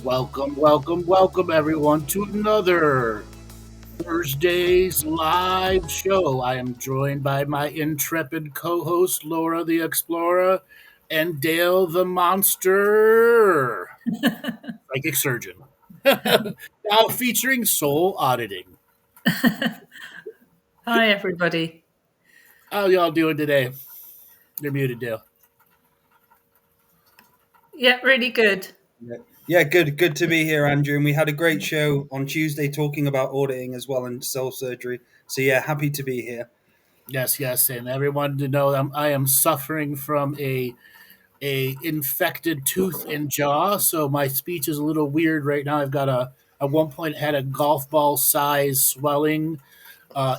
Welcome, everyone, to another Thursday's live show. I am joined by my intrepid co host, Laura the Explorer, and Dale the Monster, psychic surgeon. Now featuring soul auditing. Hi, everybody. How y'all doing today? You're muted, Dale. Yeah, really good. Yeah, good to be here, Andrew. And we had a great show on Tuesday talking about auditing as well and cell surgery. So yeah, happy to be here. Yes, and everyone to know I am suffering from a infected tooth and jaw, so my speech is a little weird right now. I've got at one point had a golf ball size swelling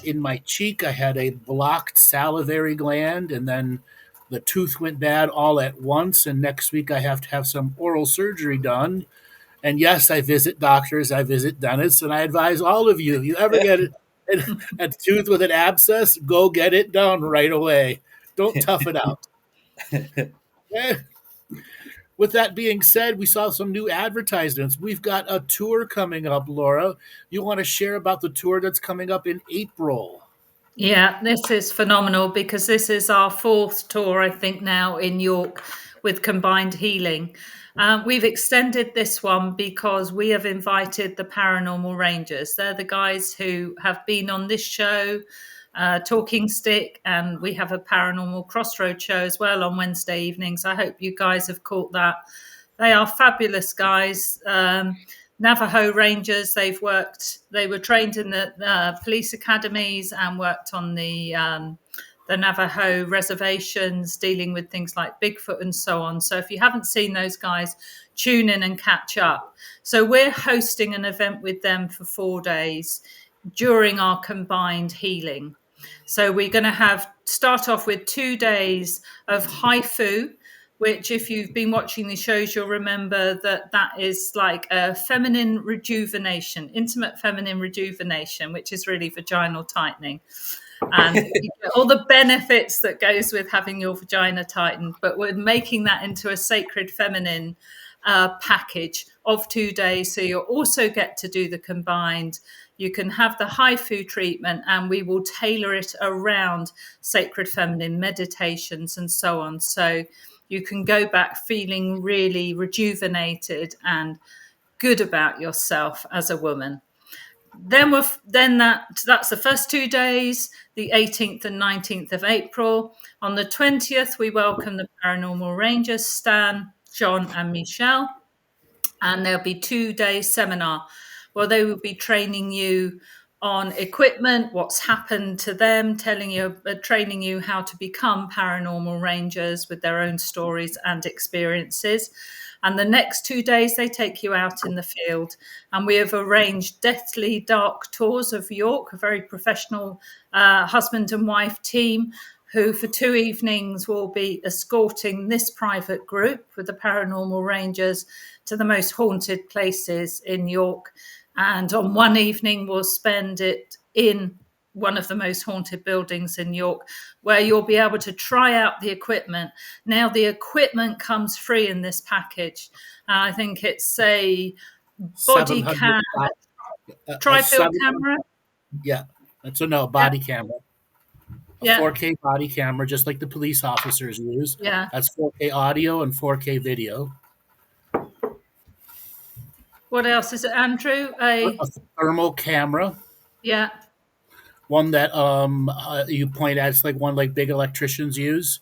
in my cheek. I had a blocked salivary gland, and then the tooth went bad all at once. And next week I have to have some oral surgery done. And yes, I visit doctors, I visit dentists, and I advise all of you: if you ever get a tooth with an abscess, go get it done right away. Don't tough it out. Eh, with that being said, we saw some new advertisements. We've got a tour coming up, Laura. You want to share about the tour that's coming up in April? Yeah, this is phenomenal because this is our fourth tour, I think, now in York with Combined Healing. We've extended this one because we have invited the Paranormal Rangers. They're the guys who have been on this show, Talking Stick, and we have a Paranormal Crossroad show as well on Wednesday evenings. I hope you guys have caught that. They are fabulous guys. Navajo Rangers. They were trained in the police academies and worked on the Navajo reservations, dealing with things like Bigfoot and so on. So if you haven't seen those guys, tune in and catch up. So we're hosting an event with them for 4 days during our combined healing. So we're going to start off with 2 days of haifu, which if you've been watching the shows, you'll remember that is like a feminine rejuvenation, intimate feminine rejuvenation, which is really vaginal tightening. And you get all the benefits that goes with having your vagina tightened, but we're making that into a sacred feminine package of 2 days. So you'll also get to do the combined. You can have the haifu treatment, and we will tailor it around sacred feminine meditations and so on. So you can go back feeling really rejuvenated and good about yourself as a woman. That's the first 2 days, the 18th and 19th of April. On the 20th, we welcome the Paranormal Rangers, Stan, John, and Michelle. And there'll be 2 day seminar where they will be training you on equipment, what's happened to them, training you how to become paranormal rangers with their own stories and experiences. And the next 2 days, they take you out in the field. And we have arranged deathly dark tours of York, a very professional husband and wife team who for 2 evenings will be escorting this private group with the Paranormal Rangers to the most haunted places in York. And on one evening, we'll spend it in one of the most haunted buildings in York, where you'll be able to try out the equipment. Now, the equipment comes free in this package. I think it's a body cam, tri-field camera. Yeah, that's body camera. A 4K body camera, just like the police officers use. Yeah. That's 4K audio and 4K video. What else is it, Andrew? A thermal camera. Yeah. One that you point at, it's like one like big electricians use.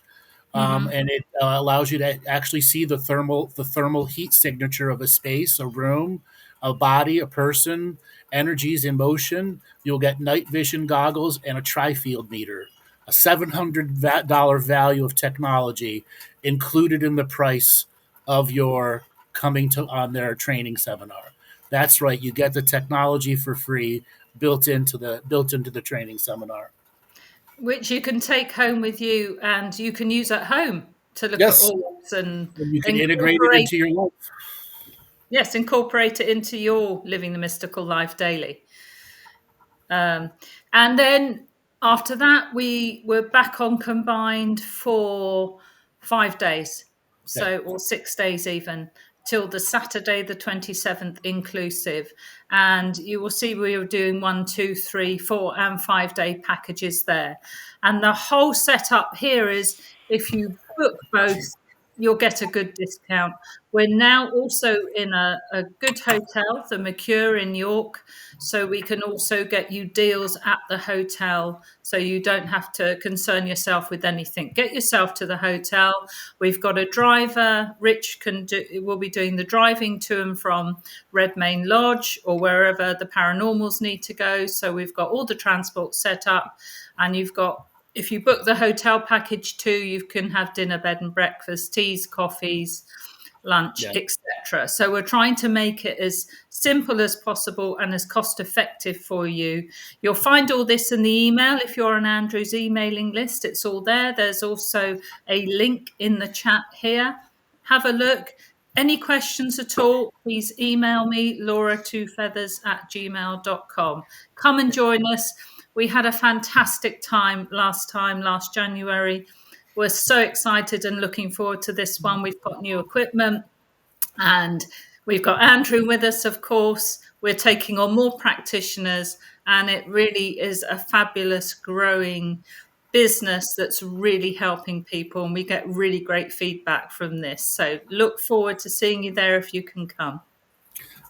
And it allows you to actually see the thermal heat signature of a space, a room, a body, a person, energies in motion. You'll get night vision goggles and a tri-field meter, a $700 value of technology included in the price of your coming on their training seminar. That's right, you get the technology for free built into the training seminar, which you can take home with you and you can use at home to look at orbs and you can integrate it into your life. Yes, incorporate it into your living the mystical life daily. And then after that, we were back on combined for 5 days, or 6 days even. till the Saturday, the 27th inclusive. And you will see we are doing 1, 2, 3, 4, and 5-day packages there. And the whole setup here is if you book both, you'll get a good discount. We're now also in a good hotel, the Mercure in York, so we can also get you deals at the hotel, so you don't have to concern yourself with anything. Get yourself to the hotel. We've got a driver. Rich will be doing the driving to and from Redmayne Lodge or wherever the paranormals need to go. So we've got all the transport set up, and you've got, if you book the hotel package too, you can have dinner, bed and breakfast, teas, coffees, lunch, Yeah. etc. So we're trying to make it as simple as possible and as cost effective for you. You'll find all this in the email. If you're on Andrew's emailing list, it's all there. There's also a link in the chat here. Have a look. Any questions at all, please email me, laura2feathers@gmail.com. Come and join us. We had a fantastic time last January. We're so excited and looking forward to this one. We've got new equipment and we've got Andrew with us, of course. We're taking on more practitioners, and it really is a fabulous growing business that's really helping people, and we get really great feedback from this. So look forward to seeing you there if you can come.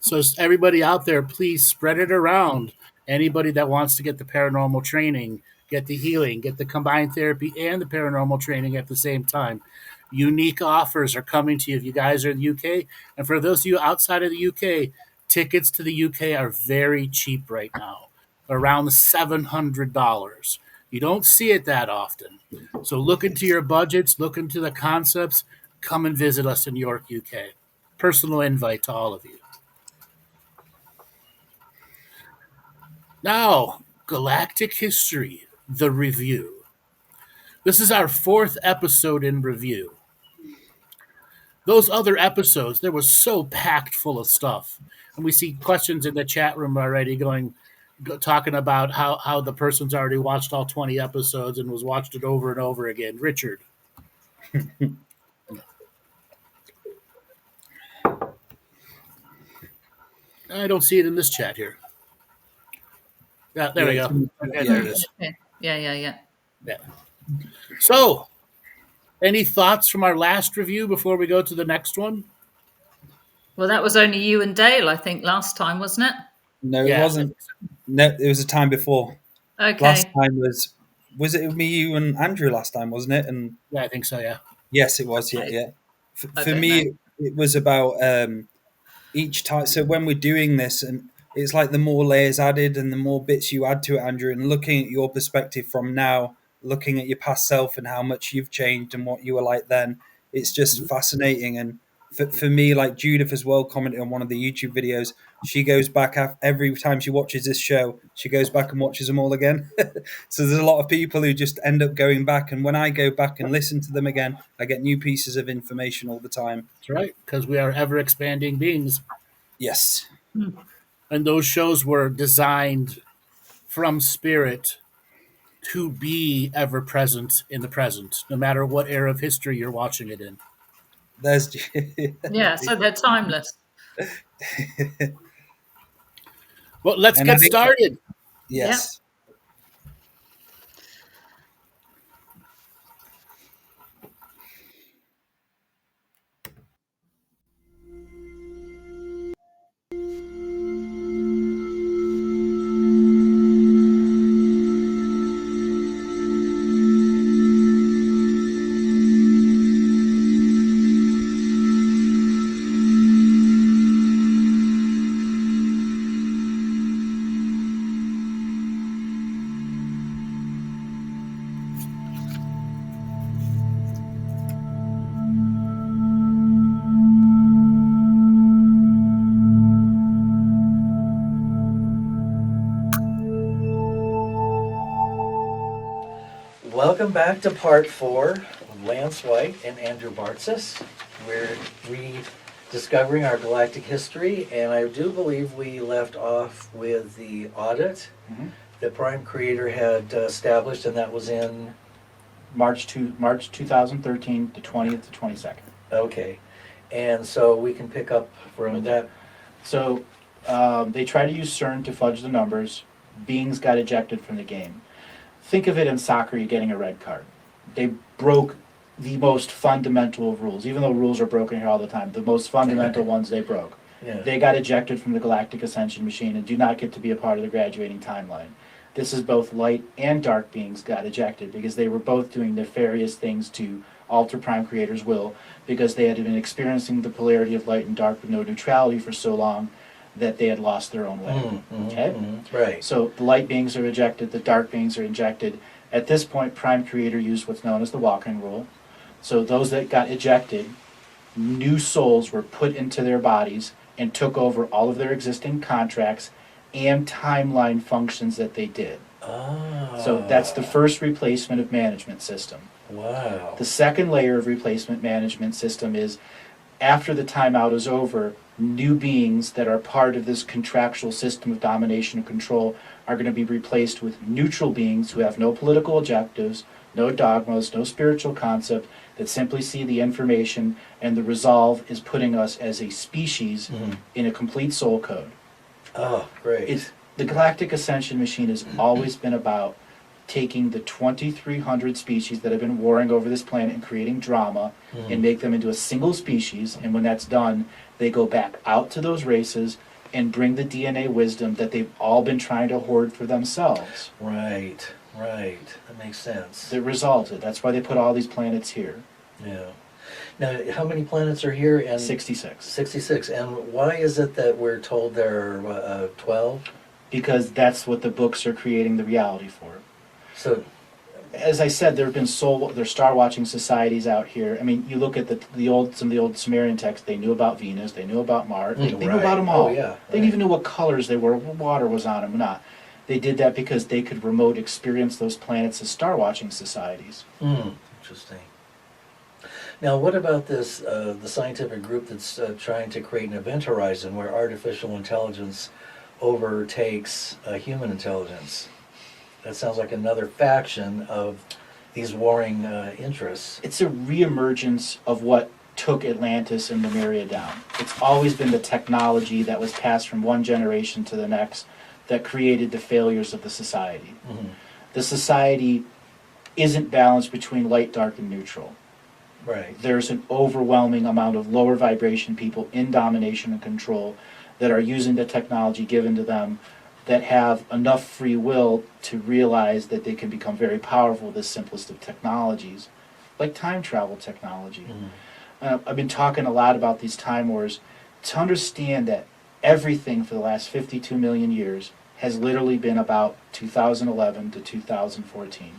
So everybody out there, please spread it around. Anybody that wants to get the paranormal training, get the healing, get the combined therapy and the paranormal training at the same time. Unique offers are coming to you if you guys are in the UK. And for those of you outside of the UK, tickets to the UK are very cheap right now, around $700. You don't see it that often. So look into your budgets, look into the concepts, come and visit us in York, UK. Personal invite to all of you. Now, Galactic History, the review. This is our 4th episode in review. Those other episodes, they were so packed full of stuff. And we see questions in the chat room already talking about how the person's already watched all 20 episodes and was watched it over and over again. Richard. I don't see it in this chat here. Yeah, there we go. Okay, there it is. Yeah. So, any thoughts from our last review before we go to the next one? Well, that was only you and Dale, I think, last time, wasn't it? No, it wasn't. No, it was a time before. Okay. Last time was it me, you, and Andrew last time, wasn't it? And yeah, I think so. Yeah. Yes, it was. Yeah. For me, it was about each time. So when we're doing this, and it's like the more layers added and the more bits you add to it, Andrew, and looking at your perspective from now, looking at your past self and how much you've changed and what you were like then, it's just fascinating. And for me, like Judith as well commented on one of the YouTube videos, she goes back every time she watches this show, she goes back and watches them all again. So there's a lot of people who just end up going back, and when I go back and listen to them again, I get new pieces of information all the time. That's right, because we are ever expanding beings. Yes. And those shows were designed from spirit to be ever present in the present, no matter what era of history you're watching it in. Yeah, so they're timeless. Well, let's get started. Yes. Yep. Welcome back to part 4 with Lance White and Andrew Bartzis. We're rediscovering our galactic history, and I do believe we left off with the audit that Prime Creator had established, and that was in March 2013, the 20th to 22nd. Okay. And so we can pick up from that. So they try to use CERN to fudge the numbers. Beings got ejected from the game. Think of it in soccer, you're getting a red card. They broke the most fundamental of rules, even though rules are broken here all the time. The most fundamental ones they broke. Yeah. They got ejected from the Galactic Ascension machine and do not get to be a part of the graduating timeline. This is both light and dark beings got ejected because they were both doing nefarious things to alter Prime Creator's will because they had been experiencing the polarity of light and dark with no neutrality for so long that they had lost their own way. Okay? Right. So the light beings are ejected, the dark beings are injected. At this point, Prime Creator used what's known as the walk-in rule. So those that got ejected, new souls were put into their bodies and took over all of their existing contracts and timeline functions that they did. Ah. So that's the first replacement of management system. Wow. The second layer of replacement management system is after the timeout is over, new beings that are part of this contractual system of domination and control are going to be replaced with neutral beings who have no political objectives, no dogmas, no spiritual concept, that simply see the information, and the resolve is putting us as a species in a complete soul code. Oh, great. The Galactic Ascension machine has always been about taking the 2,300 species that have been warring over this planet and creating drama and make them into a single species, and when that's done, they go back out to those races and bring the DNA wisdom that they've all been trying to hoard for themselves. Right. That makes sense. That resulted. That's why they put all these planets here. Yeah. Now, how many planets are here? And 66. 66. And why is it that we're told there are 12? Because that's what the books are creating the reality for. So, as I said, there have been star watching societies out here. I mean, you look at some of the old Sumerian texts. They knew about Venus. They knew about Mars. They knew about them all. Oh, yeah. They didn't even know what colors they were, what water was on them, or not. They did that because they could remote experience those planets as star watching societies. Interesting. Now, what about this, the scientific group that's trying to create an event horizon where artificial intelligence overtakes human intelligence? That sounds like another faction of these warring interests. It's a reemergence of what took Atlantis and Lemuria down. It's always been the technology that was passed from one generation to the next that created the failures of the society. The society isn't balanced between light, dark, and neutral. Right. There's an overwhelming amount of lower vibration people in domination and control that are using the technology given to them that have enough free will to realize that they can become very powerful with the simplest of technologies, like time travel technology. I've been talking a lot about these time wars to understand that everything for the last 52 million years has literally been about 2011 to 2014.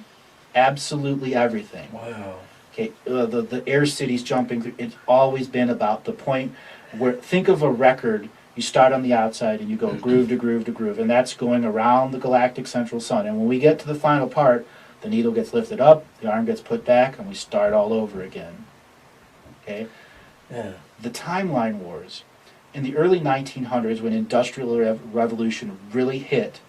Absolutely everything. Wow. Okay, the air cities jumping through, it's always been about the point where, think of a record, you start on the outside and you go groove to groove to groove, and that's going around the galactic central sun. And when we get to the final part, the needle gets lifted up, the arm gets put back, and we start all over again. Okay? Yeah. The timeline wars. In the early 1900s, when Industrial Revolution really hit,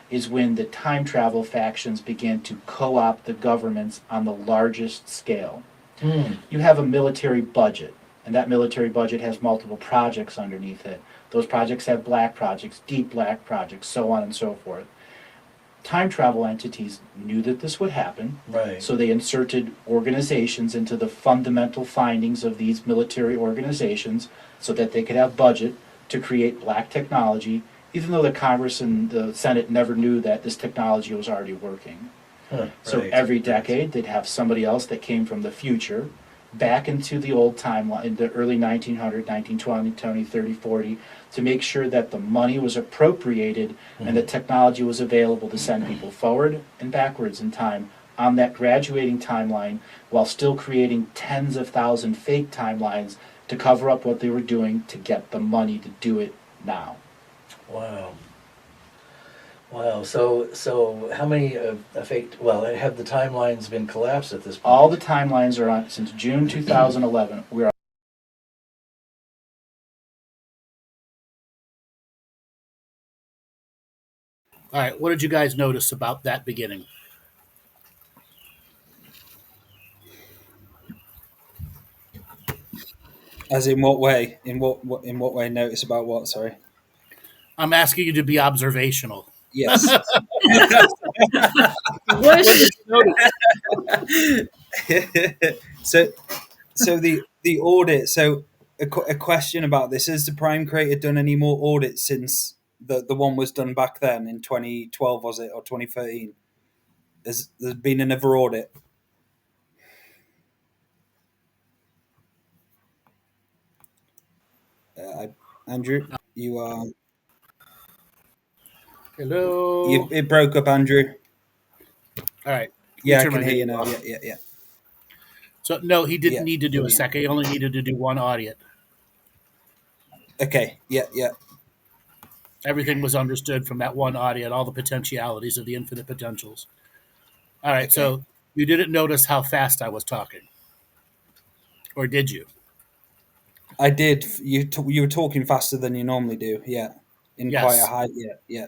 is when the time travel factions began to co-opt the governments on the largest scale. You have a military budget, and that military budget has multiple projects underneath it. Those projects have black projects, deep black projects, so on and so forth. Time travel entities knew that this would happen, Right. so they inserted organizations into the fundamental findings of these military organizations so that they could have budget to create black technology, even though the Congress and the Senate never knew that this technology was already working. So Right. every decade they'd have somebody else that came from the future back into the old timeline, in the early 1900, 1920, 20, 30, 40, to make sure that the money was appropriated and the technology was available to send people forward and backwards in time on that graduating timeline, while still creating tens of thousands fake timelines to cover up what they were doing to get the money to do it now. Wow. Wow. So how many fake? Well, have the timelines been collapsed at this point? All the timelines are on since June 2011. We're All right, what did you guys notice about that beginning? As in what way? In what way? Notice about what? Sorry. I'm asking you to be observational. Yes. What did you notice? so the audit. So a question about this: has the Prime Creator done any more audits since the one was done back then in 2012? Was it, or 2013? There's been another audit. Andrew, you are. Hello. It broke up, Andrew. All right. Yeah, I can hear you now. Off. Yeah. So no, he didn't need to do brilliant. a second. He only needed to do one audit. Okay. Yeah. Everything was understood from that one audit, all the potentialities of the infinite potentials. All right. Okay. So you didn't notice how fast I was talking, or did you? I did. You were talking faster than you normally do. Yeah, in yes. quite a high. Yeah.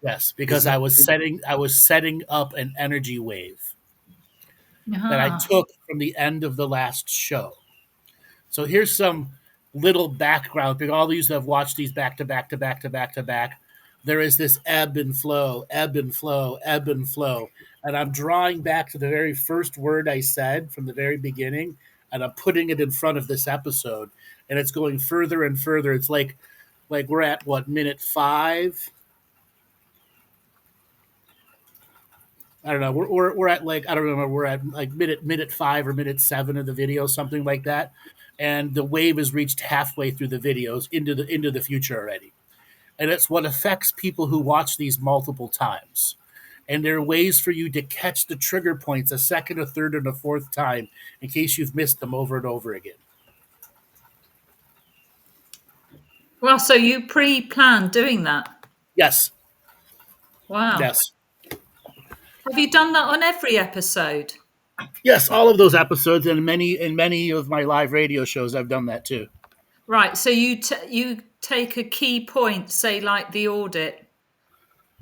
Yes, because I was setting up an energy wave that I took from the end of the last show. So here's some little background. Because all these that have watched these back to back to back to back to back, there is this ebb and flow, ebb and flow, ebb and flow. And I'm drawing back to the very first word I said from the very beginning, and I'm putting it in front of this episode. And it's going further and further. It's like we're at what, minute 5? I don't know. We're at like, I don't remember. We're at like minute 5 or minute 7 of the video, something like that. And the wave has reached halfway through the videos into the future already. And it's what affects people who watch these multiple times. And there are ways for you to catch the trigger points a second, a third, and a fourth time in case you've missed them over and over again. Well, so you pre-planned doing that? Yes. Wow. Yes. Have you done that on every episode? Yes, all of those episodes, and many of my live radio shows, I've done that too. Right. So you take a key point, say like the audit.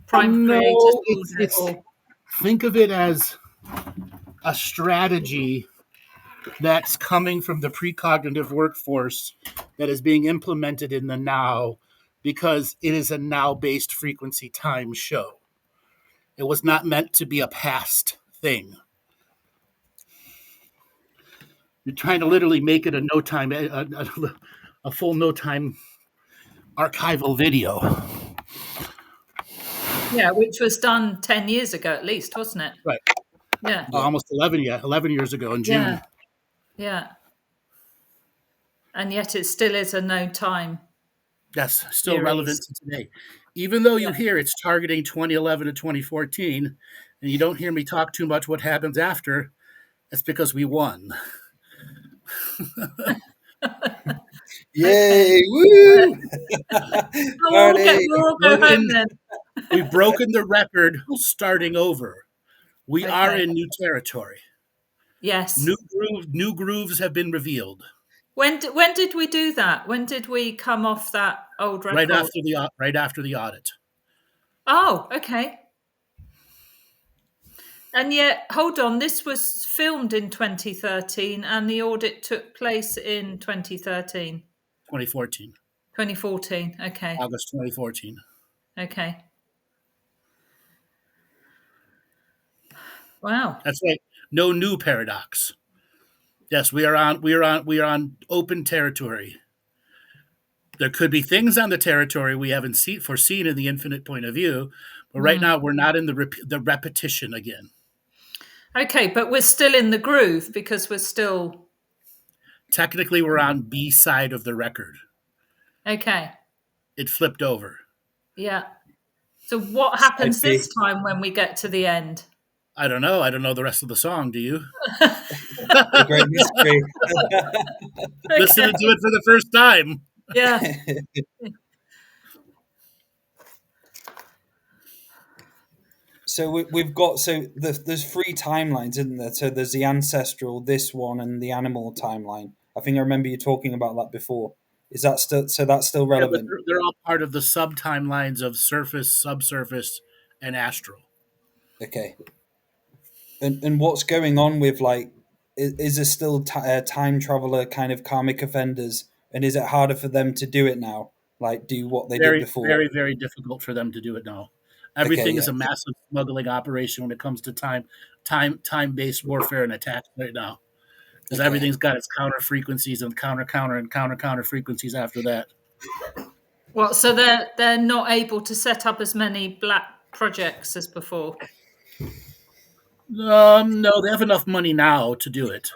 Prime creators audit. Think of it as a strategy that's coming from the precognitive workforce that is being implemented in the now, because it is a now-based frequency time show. It was not meant to be a past thing. You're trying to literally make it a no time, a full no time archival video. Yeah, which was done 10 years ago at least, wasn't it? Right. Yeah. Almost 11 years ago in June. Yeah. And yet it still is a no time. Yes, still series. Relevant to today. Even though you hear it's targeting 2011 to 2014, and you don't hear me talk too much what happens after, it's because we won. Yay! Woo! We'll go home then. We've broken the record starting over. We are in new territory. Yes. New grooves have been revealed. When did we do that? When did we come off that old record? Right after the audit. Oh, okay. And yet, hold on, this was filmed in 2013 and the audit took place in 2013. 2014. 2014, okay. August 2014. Okay. Wow. That's right. No new paradox. Yes, we are on open territory. There could be things on the territory we haven't foreseen in the infinite point of view, but right now we're not in the repetition again. Okay, but we're still in the groove because we're still... Technically, we're on B side of the record. Okay. It flipped over. Yeah. So what happens this time when we get to the end? I don't know. I don't know the rest of the song. Do you? The great mystery. Listening to it for the first time. Yeah. So we've got there's 3 timelines, isn't there? So there's the ancestral, this one, and the animal timeline. I think I remember you talking about that before. Is that that's still relevant? Yeah, they're all part of the sub timelines of surface, subsurface, and astral. Okay. And what's going on with, like, is there still time traveler kind of karmic offenders And is it harder for them to do it now? Like do what they did Very, before? very, very difficult for them to do it now. Okay, Everything yeah. is a massive smuggling operation when it comes to time-based warfare and attacks right now. Because Okay. everything's got its counter frequencies and counter frequencies after that. Well, so they're not able to set up as many black projects as before. No, they have enough money now to do it.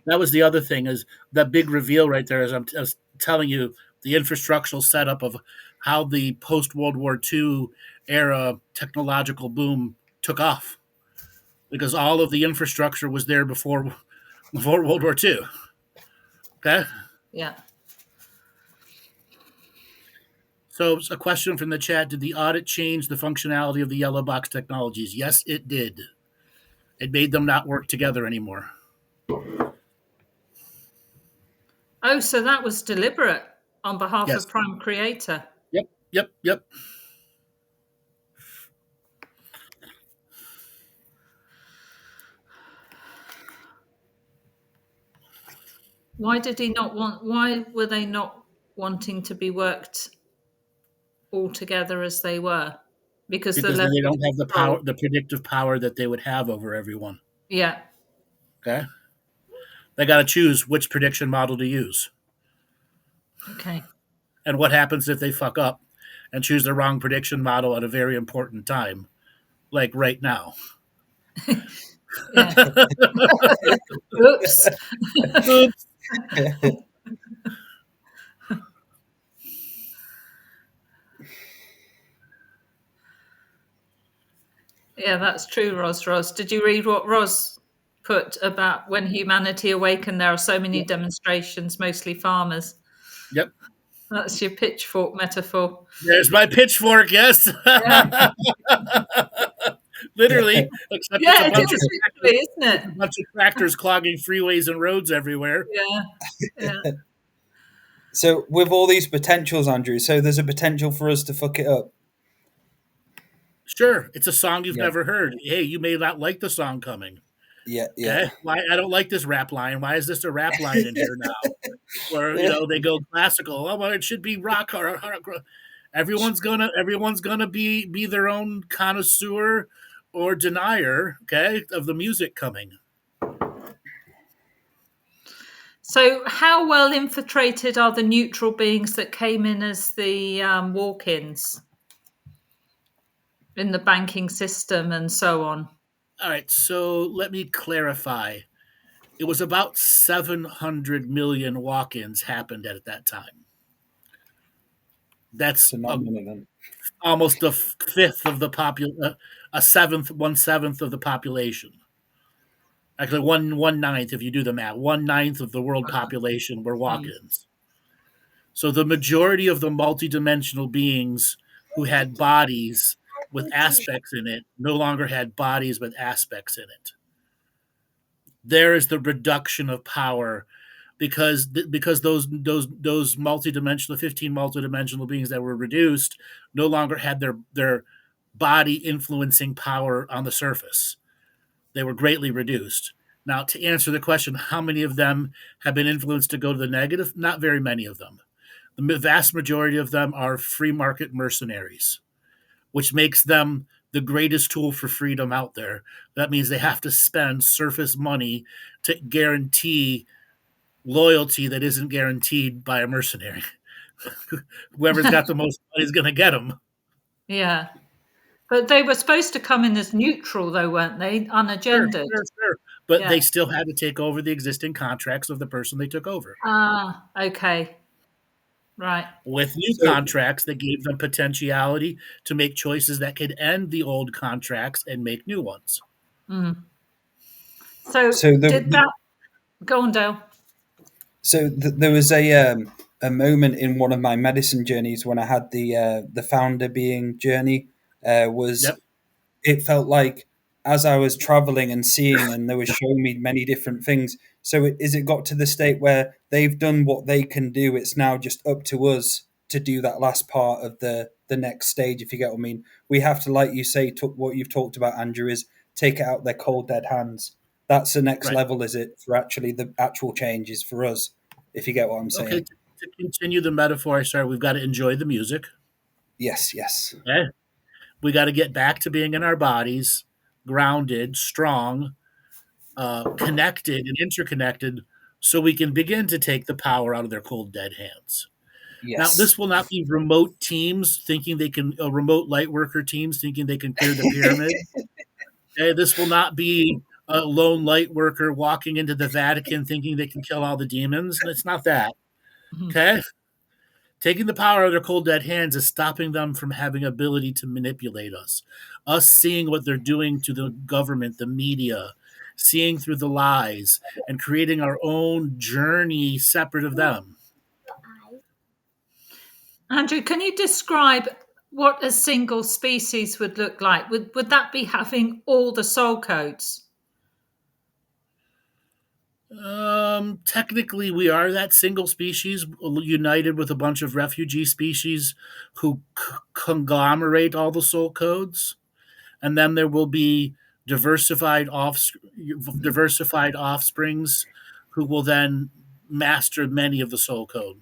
That was the other thing, is that big reveal right there. As I was telling you, the infrastructural setup of how the post World War II era technological boom took off, because all of the infrastructure was there before World War II. Okay. Yeah. So, a question from the chat: did the audit change the functionality of the yellow box technologies? Yes, it did. It made them not work together anymore. Oh, so that was deliberate on behalf Yes. of Prime Creator. Yep. Why did he not want? Why were they not wanting to be worked all together as they were? Because the Because then level they of don't have the control. power, the predictive power that they would have over everyone. Yeah. Okay. They got to choose which prediction model to use. Okay. And what happens if they fuck up and choose the wrong prediction model at a very important time, like right now? Yeah. Oops. Oops. Yeah, that's true, Ros. Did you read what Ros put about when humanity awakened? There are so many demonstrations, mostly farmers. Yep. That's your pitchfork metaphor. There's my pitchfork. Yes. Yeah, Literally, except yeah, it's it is literally, isn't it? a bunch of tractors clogging freeways and roads everywhere. Yeah. So with all these potentials, Andrew, so there's a potential for us to fuck it up. Sure, it's a song you've Yeah. never heard. Hey, you may not like the song coming. Yeah. Okay, why I don't like this rap line? Why is this a rap line in here now? Or they go classical. Oh, well, it should be rock. Everyone's gonna be their own connoisseur or denier. Okay, of the music coming. So, how well infiltrated are the neutral beings that came in as the walk-ins in the banking system and so on? All right, so let me clarify. It was about 700 million walk-ins happened at that time. That's almost a fifth of the one seventh of the population. Actually, one ninth if you do the math. 1/9 of the world population were walk-ins. So the majority of the multidimensional beings who had bodies with aspects in it no longer had bodies with aspects in it. There is the reduction of power because those multidimensional 15 multidimensional beings that were reduced no longer had their body influencing power on the surface. They were greatly reduced. Now, to answer the question, how many of them have been influenced to go to the negative? Not very many of them. The vast majority of them are free market mercenaries, which makes them the greatest tool for freedom out there. That means they have to spend surface money to guarantee loyalty that isn't guaranteed by a mercenary. Whoever's got the most money is going to get them. Yeah. But they were supposed to come in as neutral, though, weren't they? Unagended. Sure. But they still had to take over the existing contracts of the person they took over. Ah, okay. Right. With new contracts that gave them potentiality to make choices that could end the old contracts and make new ones. Mm. So did that... Go on, Dale. So there was a moment in one of my medicine journeys when I had the founder being journey. It felt like as I was traveling and seeing, and they were showing me many different things. So it got to the state where they've done what they can do. It's now just up to us to do that last part of the next stage, if you get what I mean. We have to, like you say, what you've talked about, Andrew, is take it out their cold, dead hands. That's the next level, is it, for actually the actual changes for us, if you get what I'm saying. Okay. to continue the metaphor I started, we've got to enjoy the music. Yes, yes. Okay? We got to get back to being in our bodies, grounded, strong, connected, and interconnected, so we can begin to take the power out of their cold, dead hands. Now, Yes. this will not be remote teams thinking they can, remote light worker teams thinking they can clear the pyramid. Okay? This will not be a lone light worker walking into the Vatican thinking they can kill all the demons. It's not that. Okay? Taking the power out of their cold dead hands is stopping them from having ability to manipulate us. Us seeing what they're doing to the government, the media, seeing through the lies, and creating our own journey separate of them. Andrew, can you describe what a single species would look like? Would that be having all the soul codes? Technically, we are that single species united with a bunch of refugee species who conglomerate all the soul codes, and then there will be diversified offsprings who will then master many of the soul code.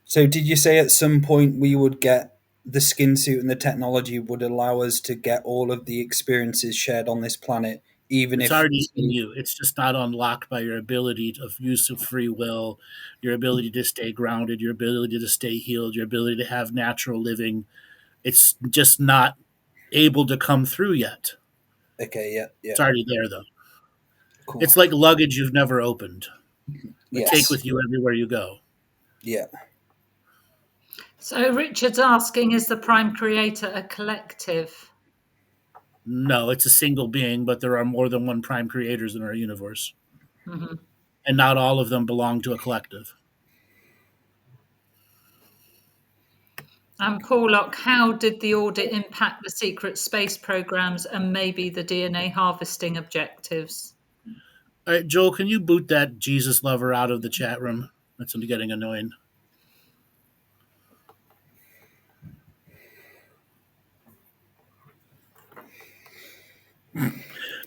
So, did you say at some point we would get the skin suit and the technology would allow us to get all of the experiences shared on this planet, even It's if already in you. It's just not unlocked by your ability of use of free will, your ability to stay grounded, your ability to stay healed, your ability to have natural living. It's just not able to come through yet. Okay, yeah, yeah, It's already there, though. cool. It's like luggage you've never opened, but take Yes, with you everywhere you go. yeah. So Richard's asking, is the Prime Creator a collective? No, it's a single being, but there are more than one prime creators in our universe. Mm-hmm. And not all of them belong to a collective. And Paulok, how did the audit impact the secret space programs and maybe the DNA harvesting objectives? All right, Joel, can you boot that Jesus lover out of the chat room? That's getting annoying.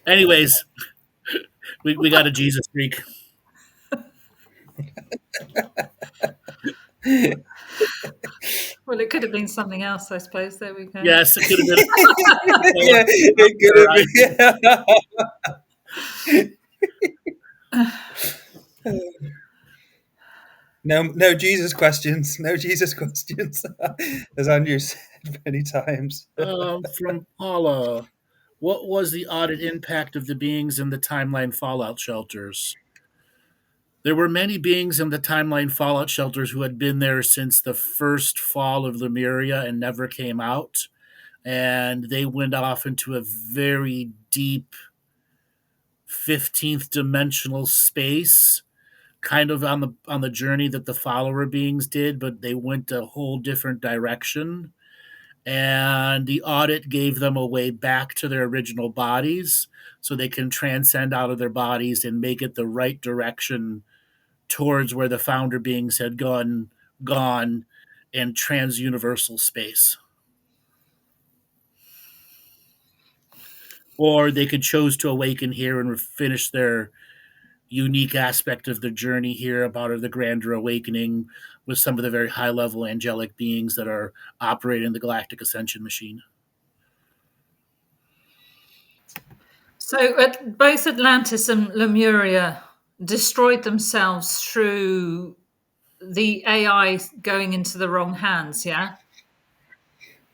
Anyways, we got a Jesus freak. Well, it could have been something else, I suppose. There we go. Yes, it could have been. No Jesus questions. No Jesus questions, as Andrew said many times. From Paula, what was the audit impact of the beings in the timeline fallout shelters? There were many beings in the timeline fallout shelters who had been there since the first fall of Lemuria and never came out. And they went off into a very deep 15th dimensional space, kind of on the journey that the follower beings did, but they went a whole different direction. And the audit gave them a way back to their original bodies so they can transcend out of their bodies and make it the right direction towards where the founder beings had gone in trans-universal space. Or they could choose to awaken here and finish their unique aspect of the journey here about the grander awakening with some of the very high-level angelic beings that are operating the Galactic Ascension machine. So both Atlantis and Lemuria destroyed themselves through the AI going into the wrong hands, yeah?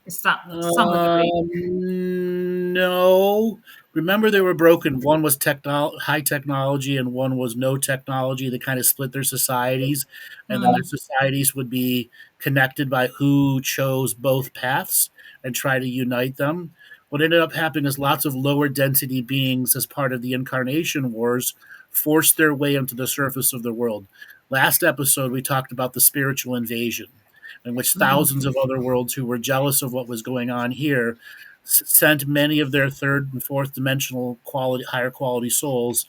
Is that some of the reason? No. Remember, they were broken. One was high technology and one was no technology. They kind of split their societies, and then their societies would be connected by who chose both paths and try to unite them. What ended up happening is lots of lower density beings, as part of the incarnation wars, forced their way onto the surface of the world. Last episode, we talked about the spiritual invasion, in which thousands of other worlds who were jealous of what was going on here sent many of their third and fourth dimensional higher quality souls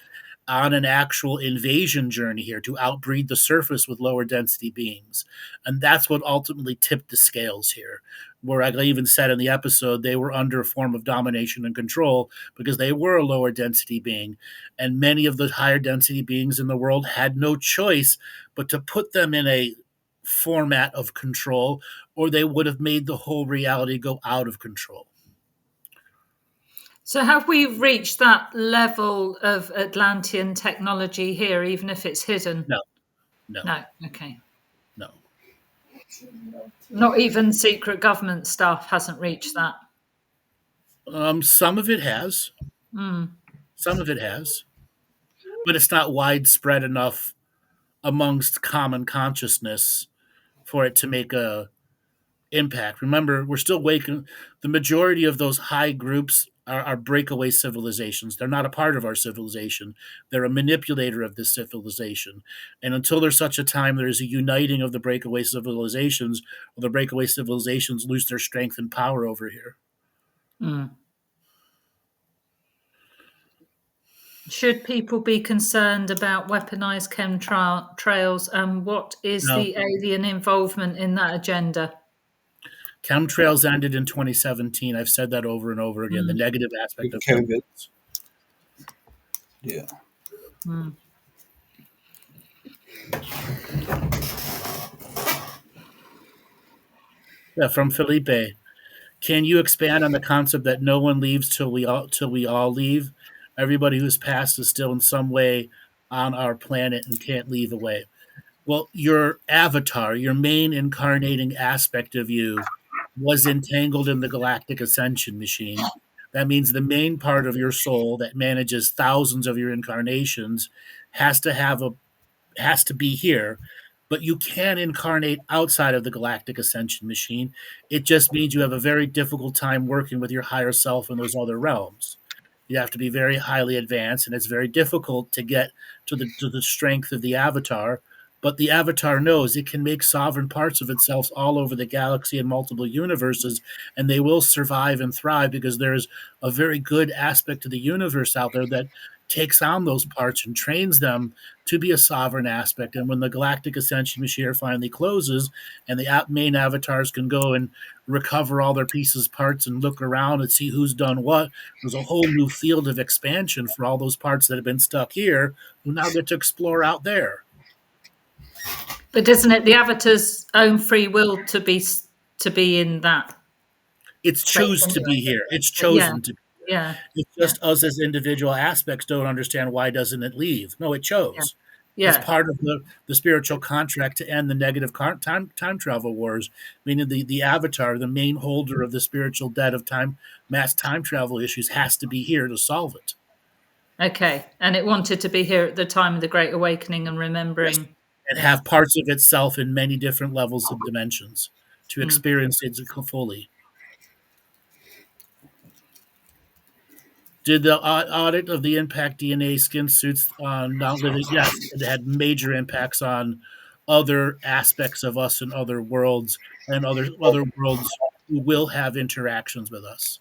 on an actual invasion journey here to outbreed the surface with lower density beings. And that's what ultimately tipped the scales here. Where I even said in the episode, they were under a form of domination and control because they were a lower density being. And many of the higher density beings in the world had no choice but to put them in a format of control, or they would have made the whole reality go out of control. So have we reached that level of Atlantean technology here, even if it's hidden? No, no, No. Okay. no. Not even secret government stuff hasn't reached that. Some of it has. Some of it has. But it's not widespread enough amongst common consciousness for it to make a impact. Remember, we're still waking. The majority of those high groups are breakaway civilizations. They're not a part of our civilization. They're a manipulator of this civilization. And until there's such a time there is a uniting of the breakaway civilizations, or the breakaway civilizations lose their strength and power over here. Should people be concerned about weaponized chemtrails, and what is No. the alien involvement in that agenda? Chemtrails ended in 2017. I've said that over and over again. The negative aspect of COVID. Yeah. Yeah, from Felipe. Can you expand on the concept that no one leaves till we all leave? Everybody who's passed is still in some way on our planet and can't leave away. Well, your avatar, your main incarnating aspect of you, was entangled in the galactic ascension machine. That means the main part of your soul that manages thousands of your incarnations has to be here. But you can incarnate outside of the galactic ascension machine. It just means you have a very difficult time working with your higher self in those other realms. You have to be very highly advanced, and it's very difficult to get to the strength of the avatar. But the avatar knows it can make sovereign parts of itself all over the galaxy and multiple universes, and they will survive and thrive because there's a very good aspect to the universe out there that takes on those parts and trains them to be a sovereign aspect. And when the galactic ascension machine finally closes and the main avatars can go and recover all their pieces, parts, and look around and see who's done what, there's a whole new field of expansion for all those parts that have been stuck here who now get to explore out there. But isn't it the avatar's own free will to be in that? It's chosen to be here. It's chosen to be. Yeah. It's just us as individual aspects don't understand why doesn't it leave. No, it chose. Yeah. It's part of the spiritual contract to end the negative time travel wars, meaning the avatar, the main holder of the spiritual debt of mass time travel issues, has to be here to solve it. Okay. And it wanted to be here at the time of the Great Awakening and remembering. Yes. And have parts of itself in many different levels of dimensions to experience it fully. Did the audit of the impact DNA skin suits on not living? Yes, it had major impacts on other aspects of us in other worlds and other worlds who will have interactions with us.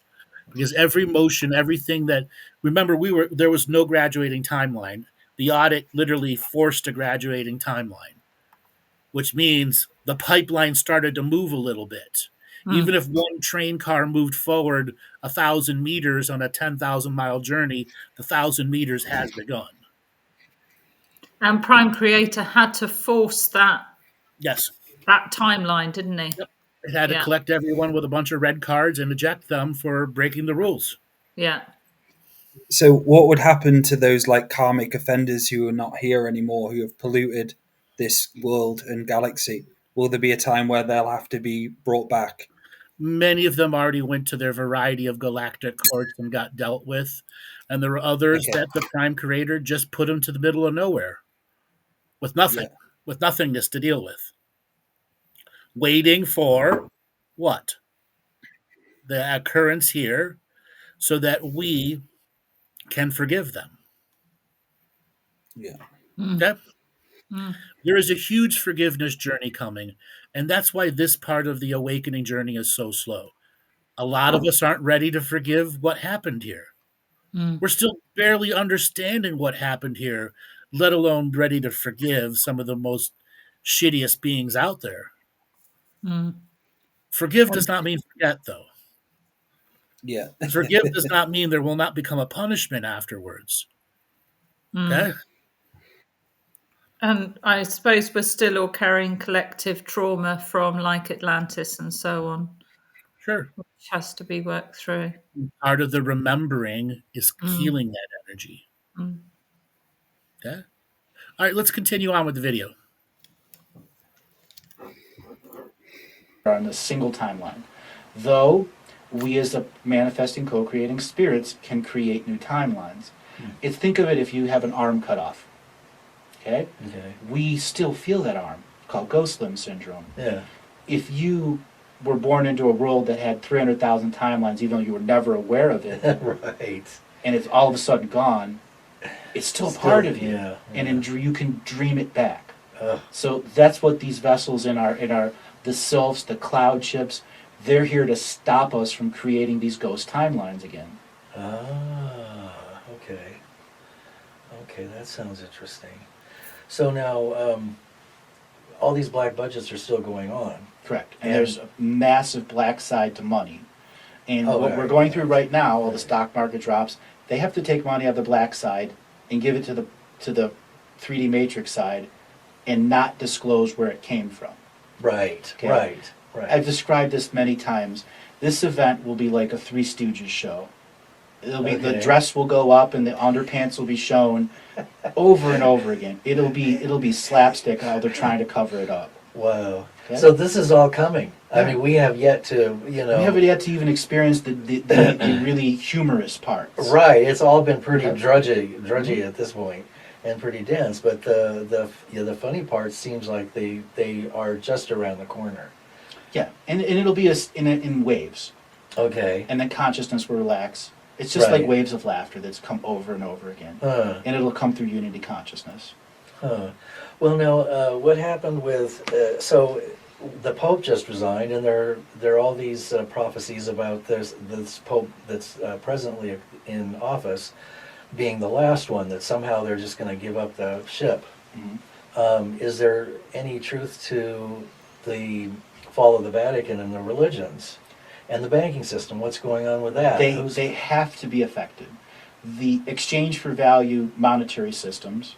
Because every motion, everything that remember, there was no graduating timeline. The audit literally forced a graduating timeline, which means the pipeline started to move a little bit. Even if one train car moved forward 1,000 meters on a 10,000-mile journey, the 1,000 meters has begun. And Prime Creator had to force that timeline, didn't he? Yep. It had to collect everyone with a bunch of red cards and eject them for breaking the rules. Yeah. So what would happen to those like karmic offenders who are not here anymore, who have polluted this world and galaxy? Will there be a time where they'll have to be brought back? Many of them already went to their variety of galactic courts and got dealt with. And there were others that the Prime Creator just put them to the middle of nowhere with nothing, with nothingness to deal with. Waiting for what? The occurrence here so that we can forgive them. Yeah. Okay? There is a huge forgiveness journey coming, and that's why this part of the awakening journey is so slow. A lot of us aren't ready to forgive what happened here. Mm. We're still barely understanding what happened here, let alone ready to forgive some of the most shittiest beings out there. Mm. Forgive does And, not mean forget, though. Yeah. Forgive does not mean there will not become a punishment afterwards. mm. Okay? And I suppose we're still all carrying collective trauma from like Atlantis and so on, Sure. which has to be worked through. Part of the remembering is Mm. healing that energy. Mm. Okay? All right, let's continue on with the video. Are in a single timeline. Though we as the manifesting co-creating spirits can create new timelines. It's, think of it if you have an arm cut off. Okay? Okay. We still feel that arm, called ghost limb syndrome. Yeah. If you were born into a world that had 300,000 timelines, even though you were never aware of it, Right. and it's all of a sudden gone, it's still part of you, Yeah. and you can dream it back. Ugh. So that's what these vessels in our the sylphs, the cloud ships, they're here to stop us from creating these ghost timelines again. Ah, okay. Okay, that sounds interesting. So now, all these black budgets are still going on. Correct. And there's a massive black side to money. And Oh, what right, we're going through right. right now, all the Right. stock market drops, they have to take money out of the black side and give it to the 3D matrix side and not disclose where it came from. Right, Okay. right, right. I've described this many times. This event will be like a Three Stooges show. It'll be the Okay. dress will go up and the underpants will be shown over and over again. It'll be slapstick how they're trying to cover it up. Wow. Okay. So this is all coming. I Yeah. mean, we have yet to, you know. We haven't yet to even experience the really humorous parts. Right. It's all been pretty Okay. drudgy at this point, and pretty dense. But the funny part seems like they are just around the corner. Yeah, and it'll be in waves, Okay. and then consciousness will relax. It's just Right. like waves of laughter that's come over and over again, and it'll come through unity consciousness. Huh. Well, now, what happened with so the Pope just resigned, and there are all these prophecies about this Pope that's presently in office being the last one, that somehow they're just going to give up the ship. Mhm. Is there any truth to the fall of the Vatican and the religions and the banking system? What's going on with that? They have to be affected. The exchange for value monetary systems,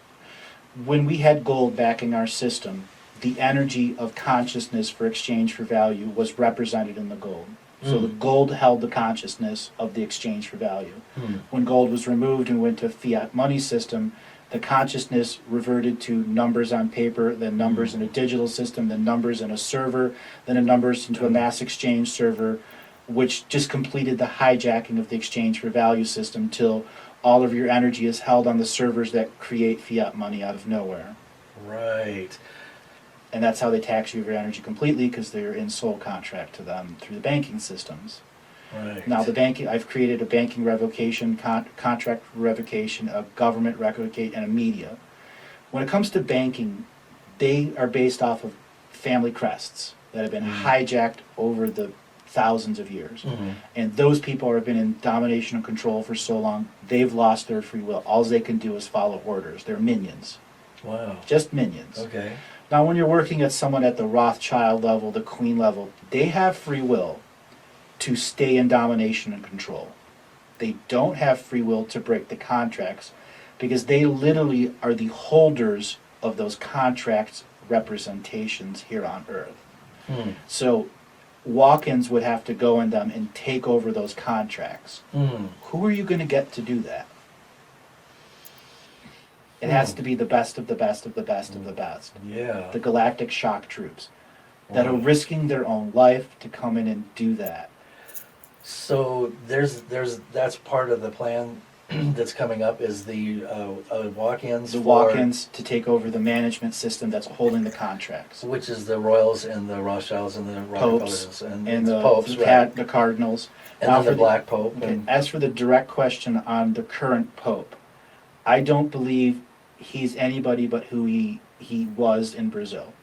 when we had gold backing our system, the energy of consciousness for exchange for value was represented in the gold. So the gold held the consciousness of the exchange for value. When gold was removed and went to a fiat money system, the consciousness reverted to numbers on paper, then numbers in a digital system, then numbers in a server, then a numbers into a mass exchange server, which just completed the hijacking of the exchange for value system till all of your energy is held on the servers that create fiat money out of nowhere. Right. And that's how they tax you of your energy completely, because they're in sole contract to them through the banking systems. Right. Now, I've created a banking revocation, contract revocation, a government revocation, and a media. When it comes to banking, they are based off of family crests that have been hijacked over the thousands of years. And those people have been in domination and control for so long, they've lost their free will. All they can do is follow orders. They're minions. Wow. Just minions. Okay. Now, when you're working at someone at the Rothschild level, the Queen level, they have free will to stay in domination and control. They don't have free will to break the contracts because they literally are the holders of those contracts representations here on Earth. So walk-ins would have to go in them and take over those contracts. Who are you going to get to do that? It has to be the best of the best of the best of the best. Yeah. The Galactic Shock Troops that are risking their own life to come in and do that. So that's part of the plan that's coming up, is the walk-ins. The walk-ins to take over the management system that's holding the contracts. Which is the Royals and the Rothschilds and the Rockefellers Popes and the popes, right? the cardinals. And Now then the for Black Pope. Okay, And, as for the direct question on the current pope, I don't believe he's anybody but who he was in Brazil.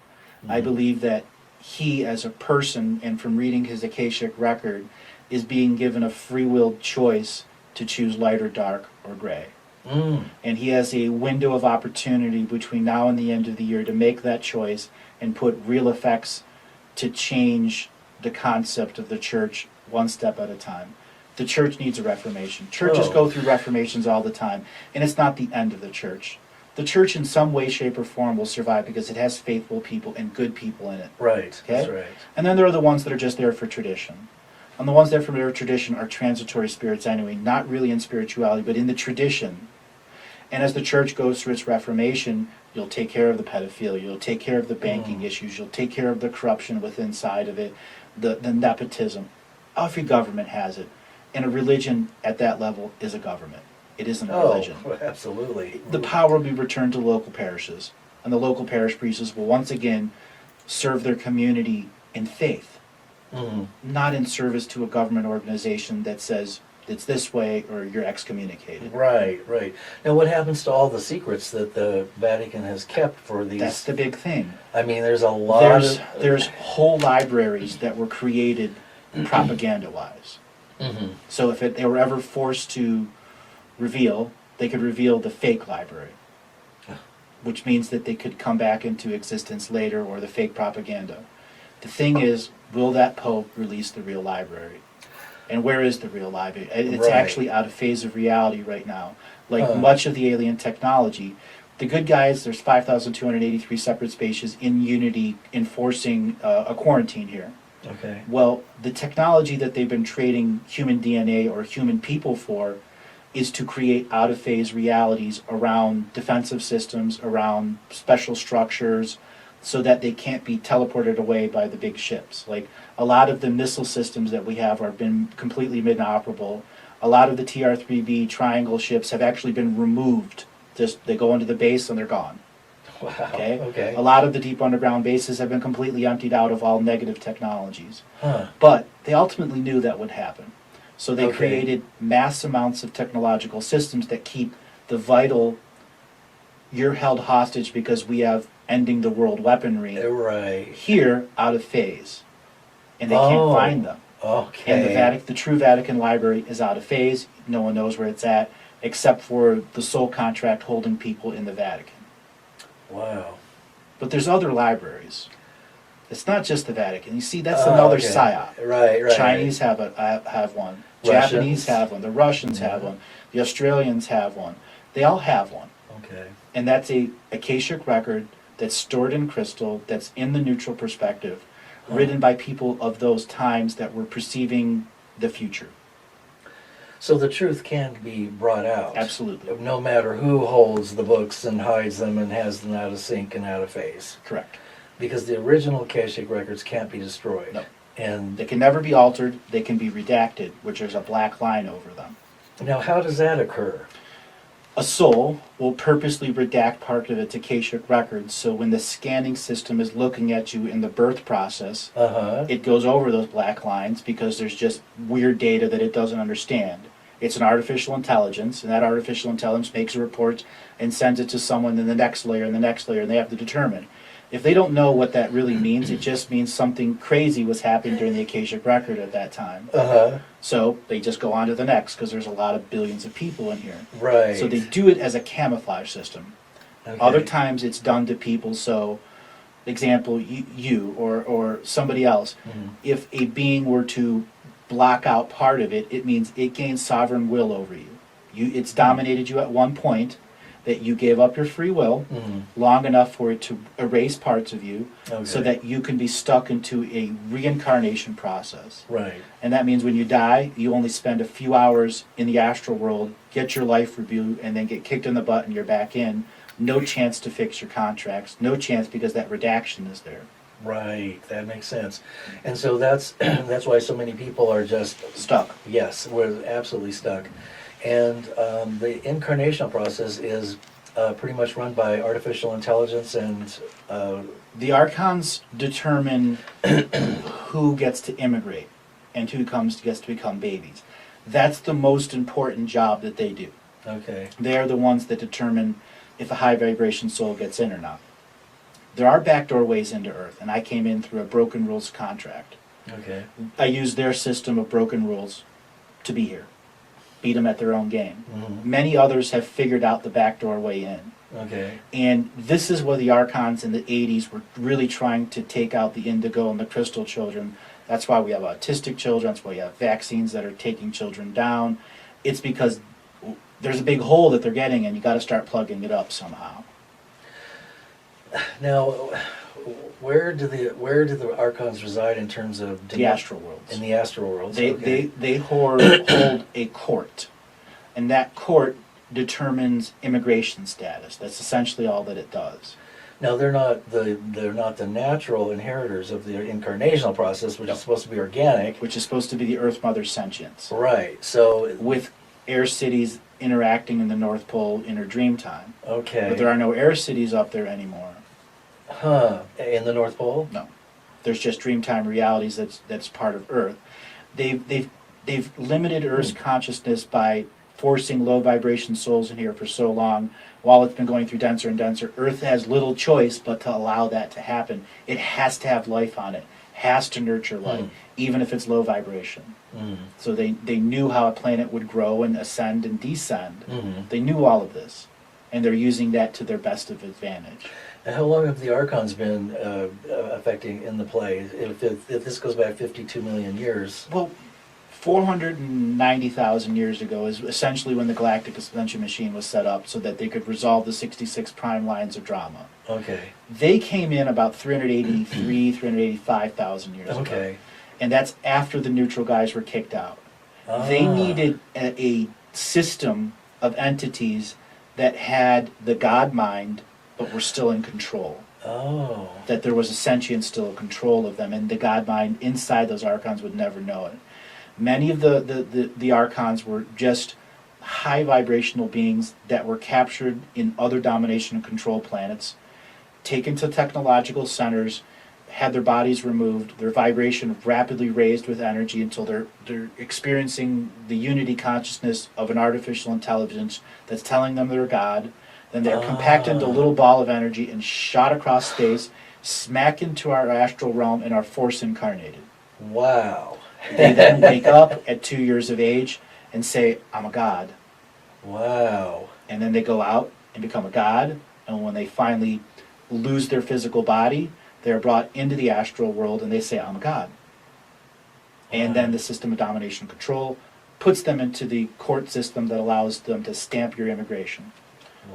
I believe that he, as a person, and from reading his Akashic record, is being given a free will choice to choose light or dark or gray. Mm. And he has a window of opportunity between now and the end of the year to make that choice and put real effects to change the concept of the church one step at a time. The church needs a reformation. Churches Oh. go through reformations all the time, and it's not the end of the church. The church in some way, shape, or form will survive because it has faithful people and good people in it. Right. Okay? That's right. And then there are the ones that are just there for tradition. And the ones that are for their tradition are transitory spirits anyway, not really in spirituality, but in the tradition. And as the church goes through its reformation, you'll take care of the pedophilia, you'll take care of the banking issues, you'll take care of the corruption within inside of it, the nepotism. Every government has it. And a religion at that level is a government. It isn't a religion. Oh, absolutely. The power will be returned to local parishes. And the local parish priests will once again serve their community in faith, not in service to a government organization that says it's this way or you're excommunicated. Right, right. Now, what happens to all the secrets that the Vatican has kept for these? That's the big thing. I mean, there's a lot of... There's whole libraries that were created propaganda-wise. Mm-hmm. So if they were ever forced to reveal, they could reveal the fake library, which means that they could come back into existence later, or the fake propaganda. The thing is, will that Pope release the real library? And where is the real library? It's Right. actually out of phase of reality right now. Like much of the alien technology, the good guys, there's 5,283 separate spaces in Unity enforcing a quarantine here. Okay. Well, the technology that they've been trading human DNA or human people for is to create out-of-phase realities around defensive systems, around special structures, so that they can't be teleported away by the big ships. Like, a lot of the missile systems that we have have been completely inoperable. A lot of the TR-3B triangle ships have actually been removed. Just they go into the base and they're gone. Wow. Okay? Okay. A lot of the deep underground bases have been completely emptied out of all negative technologies. Huh. But they ultimately knew that would happen. So they Okay. created mass amounts of technological systems that keep the vital, you're held hostage because we have ending the world weaponry Right. here out of phase. And they can't find them. Okay. And the true Vatican library is out of phase. No one knows where it's at, except for the sole contract holding people in the Vatican. Wow. But there's other libraries. It's not just the Vatican. You see, that's another okay. psyop. Right, right. Chinese have one. Russians. Japanese have one. The Russians have one. The Australians have one. They all have one. Okay. And that's a Akashic record that's stored in crystal, that's in the neutral perspective, written by people of those times that were perceiving the future. So the truth can be brought out. Absolutely. No matter who holds the books and hides them and has them out of sync and out of phase. Correct. Because the original Akashic records can't be destroyed. No. And They can never be altered. They can be redacted, which there's a black line over them. now, how does that occur? A soul will purposely redact part of its Akashic records, so when the scanning system is looking at you in the birth process, it goes over those black lines because there's just weird data that it doesn't understand. It's an artificial intelligence, and that artificial intelligence makes a report and sends it to someone in the next layer and the next layer, and they have to determine. If they don't know what that really means, it just means something crazy was happening during the Akashic record at that time. So they just go on to the next because there's a lot of billions of people in here. Right. So they do it as a camouflage system. Okay. Other times it's done to people, so, example, you or somebody else, if a being were to block out part of it, it means it gains sovereign will over you. It's dominated you at one point, that you gave up your free will long enough for it to erase parts of you so that you can be stuck into a reincarnation process. Right. And that means when you die, you only spend a few hours in the astral world, get your life reviewed, and then get kicked in the butt and you're back in. No chance to fix your contracts. No chance because that redaction is there. Right. That makes sense. And so that's that's why so many people are just Stuck. Yes, we're absolutely stuck. And the incarnational process is pretty much run by artificial intelligence and... The archons determine who gets to immigrate and who gets to become babies. That's the most important job that they do. Okay. They're the ones that determine if a high vibration soul gets in or not. There are backdoor ways into Earth, and I came in through a broken rules contract. Okay. I used their system of broken rules to be here. beat them at their own game. Mm-hmm. Many others have figured out the backdoor way in. Okay. And this is what the Archons in the 80s were really trying to take out the indigo and the crystal children. That's why we have autistic children. That's why we have vaccines that are taking children down. It's because there's a big hole that they're getting, and you got to start plugging it up somehow. Now, where do the Archons reside in terms of The astral worlds. In the astral worlds. They hold a court, and that court determines immigration status. That's essentially all that it does. Now they're not the natural inheritors of the incarnational process, which is supposed to be organic. Which is supposed to be the Earth Mother's sentience. Right. So with air cities interacting in the North Pole in her dream time. okay. But there are no air cities up there anymore. Huh. In the North Pole? No. There's just Dreamtime realities that's part of Earth. They've limited Earth's consciousness by forcing low vibration souls in here for so long. While it's been going through denser and denser, Earth has little choice but to allow that to happen. It has to have life on it, has to nurture life, even if it's low vibration. So they knew how a planet would grow and ascend and descend. They knew all of this, and they're using that to their best of advantage. And how long have the Archons been affecting in the play? If this goes back 52 million years. Well, 490,000 years ago is essentially when the Galactic Expansion Machine was set up so that they could resolve the 66 prime lines of drama. Okay. They came in about 383, 385,000 years ago. Okay. And that's after the neutral guys were kicked out. They needed a system of entities that had the God mind but were still in control. Oh. That there was a sentience still control of them, and the God mind inside those Archons would never know it. Many of the Archons were just high vibrational beings that were captured in other domination and control planets, taken to technological centers, had their bodies removed, their vibration rapidly raised with energy until they're experiencing the unity consciousness of an artificial intelligence that's telling them they're God. Then they're compacted into a little ball of energy and shot across space, smack into our astral realm, and are force incarnated. Wow. They then wake up at 2 years of age and say, I'm a god. Wow. And then they go out and become a god, and when they finally lose their physical body, they're brought into the astral world and they say, I'm a god. And then the system of domination and control puts them into the court system that allows them to stamp your immigration.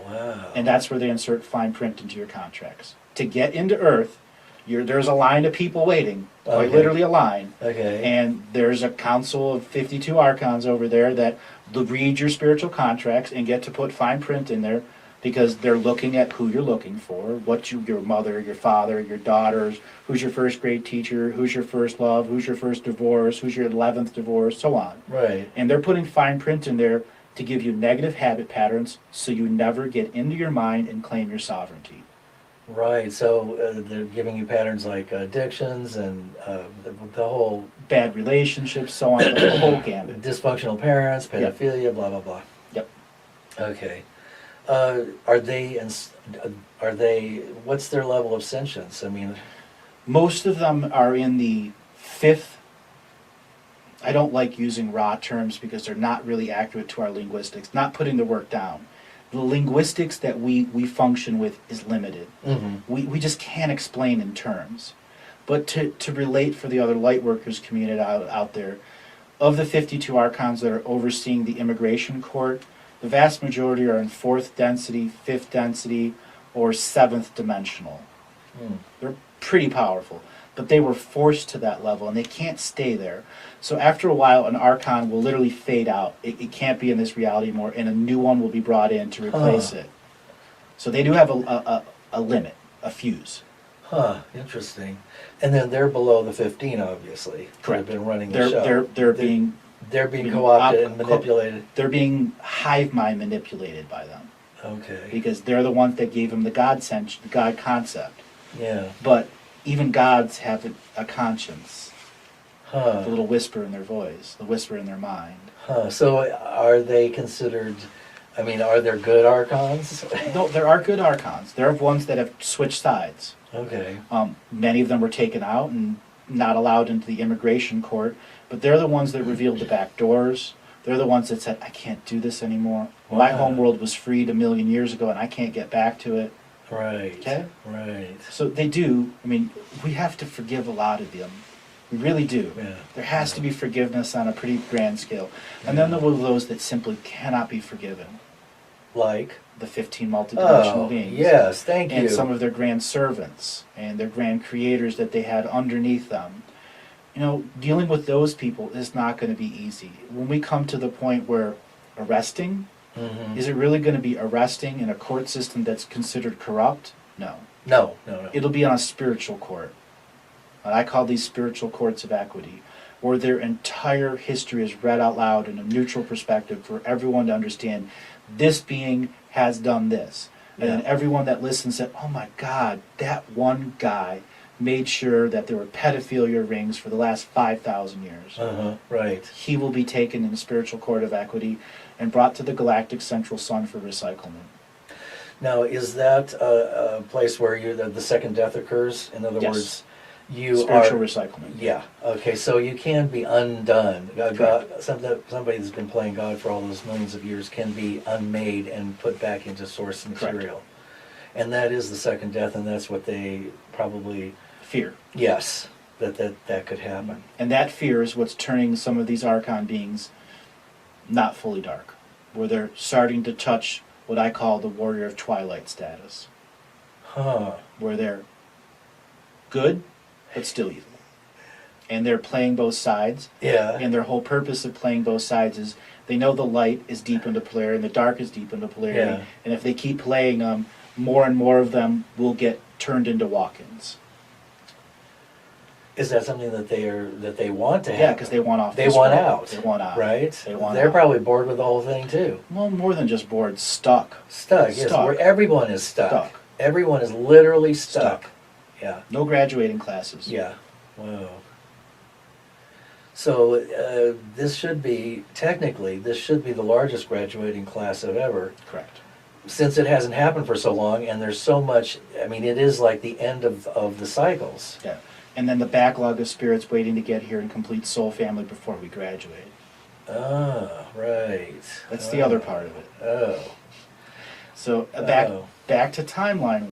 Wow. And that's where they insert fine print into your contracts. To get into Earth, there's a line of people waiting, quite literally a line. Okay. And there's a council of 52 Archons over there that read your spiritual contracts and get to put fine print in there because they're looking at who you're looking for, your mother, your father, your daughters, who's your first grade teacher, who's your first love, who's your first divorce, who's your 11th divorce, so on. Right. And they're putting fine print in there to give you negative habit patterns so you never get into your mind and claim your sovereignty. Right, so they're giving you patterns like addictions and the whole... Bad relationships, so on, the whole gamut. Dysfunctional parents, pedophilia, blah, blah, blah. Yep. Okay. Are they, what's their level of sentience? I mean... Most of them are in the fifth. I don't like using raw terms because they're not really accurate to our linguistics, not putting the work down. The linguistics that we function with is limited. We just can't explain in terms. But to relate for the other lightworkers community out there, of the 52 Archons that are overseeing the immigration court, the vast majority are in 4th density, 5th density, or 7th dimensional. They're pretty powerful, but they were forced to that level and they can't stay there. So after a while, an Archon will literally fade out. It can't be in this reality anymore, and a new one will be brought in to replace it. So they do have a limit, a fuse. Huh, interesting. And then they're below the 15, obviously. Correct. They've been running the show. They're being co-opted and manipulated. They're being hive mind manipulated by them. Okay. Because they're the ones that gave them the God sense, the God concept. Yeah. But even gods have a conscience. Huh. The little whisper in their voice, the whisper in their mind. Huh. So are they considered, I mean, are there good Archons? No, there are good Archons. There are ones that have switched sides. Okay. Many of them were taken out and not allowed into the immigration court, but they're the ones that revealed the back doors, They're the ones that said, I can't do this anymore. My Wow. homeworld was freed a million years ago and I can't get back to it. Right. Okay? Right. So they do. I mean, we have to forgive a lot of them. We really do. Yeah. There has to be forgiveness on a pretty grand scale. And then there were those that simply cannot be forgiven. Like? The 15 multidimensional Oh, beings. yes, thank you. And some of their grand servants and their grand creators that they had underneath them. You know, dealing with those people is not going to be easy. When we come to the point where arresting, Mhm. is it really going to be arresting in a court system that's considered corrupt? No. No, no, no. It'll be on a spiritual court. And I call these spiritual courts of equity, where their entire history is read out loud in a neutral perspective for everyone to understand this being has done this. And then everyone that listens said, oh my God, that one guy made sure that there were pedophilia rings for the last 5,000 years. Right. He will be taken in the spiritual court of equity and brought to the galactic central sun for recyclement. Now, is that a place where the second death occurs? In other Yes. words, you Spiritual are... recyclement. Yeah. Okay, so you can be undone. God, somebody that's been playing God for all those millions of years can be unmade and put back into source material. Correct. And that is the second death, and that's what they probably... Fear. Yes, that could happen. And that fear is what's turning some of these Archon beings not fully dark, where they're starting to touch what I call the warrior of twilight status, Huh. where they're good, but still evil. And they're playing both sides, Yeah. and their whole purpose of playing both sides is they know the light is deep into polarity and the dark is deep into polarity, Yeah. and if they keep playing them, more and more of them will get turned into walk-ins. Is that something that they want to have? Yeah, because they want off. They this want world. out. They want out. Right? They want They're out. probably bored with the whole thing too. Well, more than just bored, stuck. Stuck, yes. Stuck. Where everyone is stuck. Stuck. Everyone is literally stuck. Stuck. Yeah. No graduating classes. Yeah. Wow. So this should be, technically, this should be the largest graduating class of ever. Correct. Since it hasn't happened for so long and there's so much, I mean, it is like the end of the cycles. Yeah. And then the backlog of spirits waiting to get here and complete soul family before we graduate. Ah, right. That's the other part of it. Oh. So Oh. back to timeline.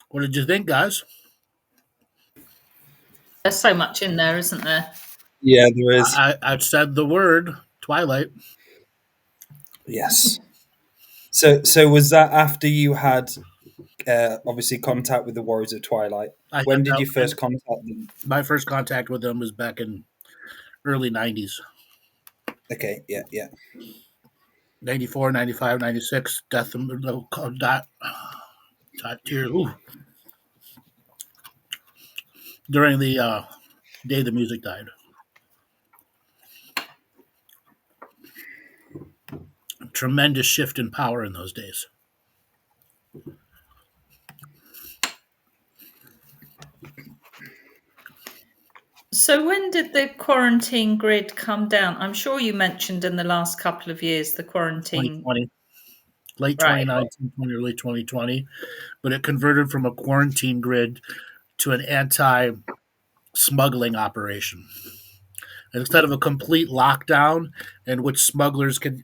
What did you think, guys? There's so much in there, isn't there? Yeah, there is. I said the word Twilight. Yes. So was that after you had obviously contact with the Warriors of Twilight? When did you first contact them? My first contact with them was back in early 90s. Okay, yeah. 94, 95, 96. Death and that. Tears. Ooh. During the day the music died. Tremendous shift in power in those days. So when did the quarantine grid come down? I'm sure you mentioned in the last couple of years the quarantine. 2020. Late Right. 2019, early 2020. But it converted from a quarantine grid to an anti-smuggling operation. And instead of a complete lockdown in which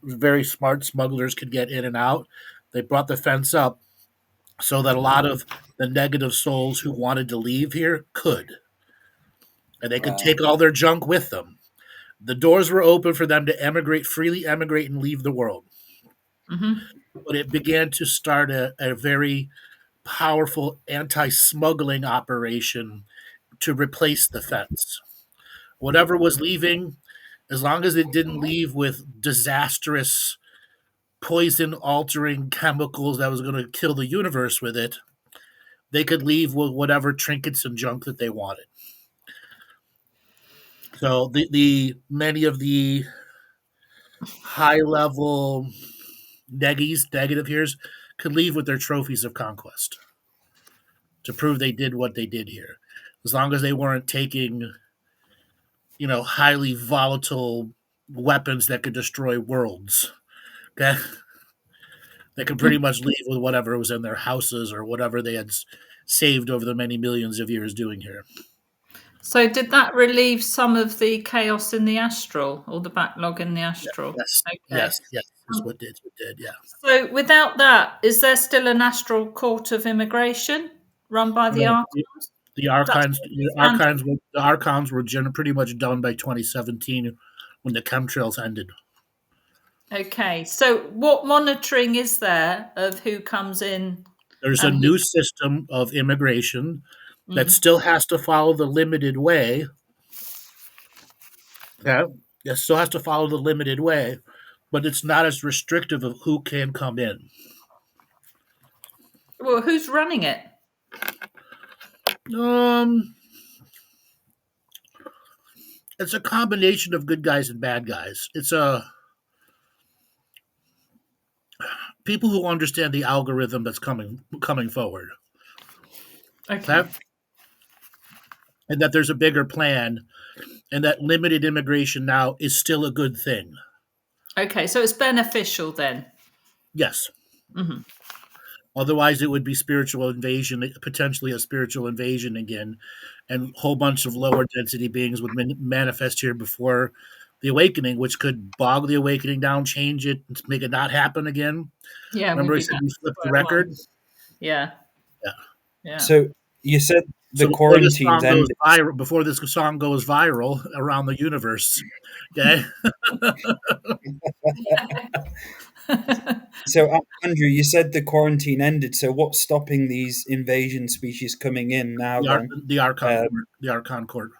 very smart smugglers could get in and out, they brought the fence up so that a lot of the negative souls who wanted to leave here could. And they could take all their junk with them. The doors were open for them to freely emigrate and leave the world. Mm-hmm. But it began to start a very powerful anti-smuggling operation to replace the fence. Whatever was leaving, as long as it didn't leave with disastrous poison-altering chemicals that was going to kill the universe with it, they could leave with whatever trinkets and junk that they wanted. So the many of the high-level negative here's could leave with their trophies of conquest to prove they did what they did here, as long as they weren't taking, highly volatile weapons that could destroy worlds. Okay, they could pretty much leave with whatever was in their houses or whatever they had saved over the many millions of years doing here. So did that relieve some of the chaos in the astral, or the backlog in the astral? Yes, Okay. yes, is what it did. Yeah. So without that, is there still an astral court of immigration run by the No, archons? the That's archons, what we found. the archons were pretty much done by 2017 when the chemtrails ended. Okay, so what monitoring is there of who comes in? There's a And new system of immigration that Mm. still has to follow the limited way. Yeah, it still has to follow the limited way, but it's not as restrictive of who can come in. Well, who's running it? Um, it's a combination of good guys and bad guys. It's people who understand the algorithm that's coming forward. Okay. And that there's a bigger plan, and that limited immigration now is still a good thing. Okay, so it's beneficial then. Yes. Mm-hmm. Otherwise, it would be spiritual invasion, potentially a spiritual invasion again, and a whole bunch of lower density beings would manifest here before the awakening, which could bog the awakening down, change it, make it not happen again. Yeah, Remember, I said we flipped the record. Yeah. Yeah. Yeah. So you said the So quarantines ended. before this song goes viral around the universe, okay? So Andrew, you said the quarantine ended. So what's stopping these invasion species coming in now? The Archon Court.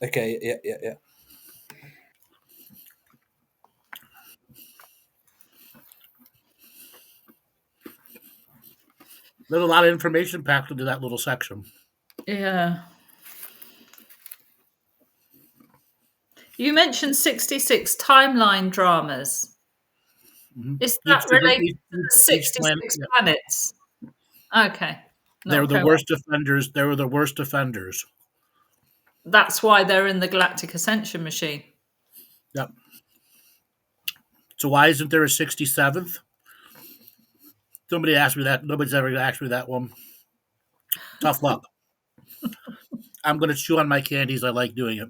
Okay, yeah. There's a lot of information packed into that little section. Yeah. You mentioned 66 timeline dramas. Mm-hmm. Is that related to the 66 planets? Okay. They were the worst offenders. They were the worst offenders. That's why they're in the Galactic Ascension machine. Yep. So why isn't there a 67th? Somebody asked me that. Nobody's ever asked me that one. Tough luck. I'm going to chew on my candies. I like doing it.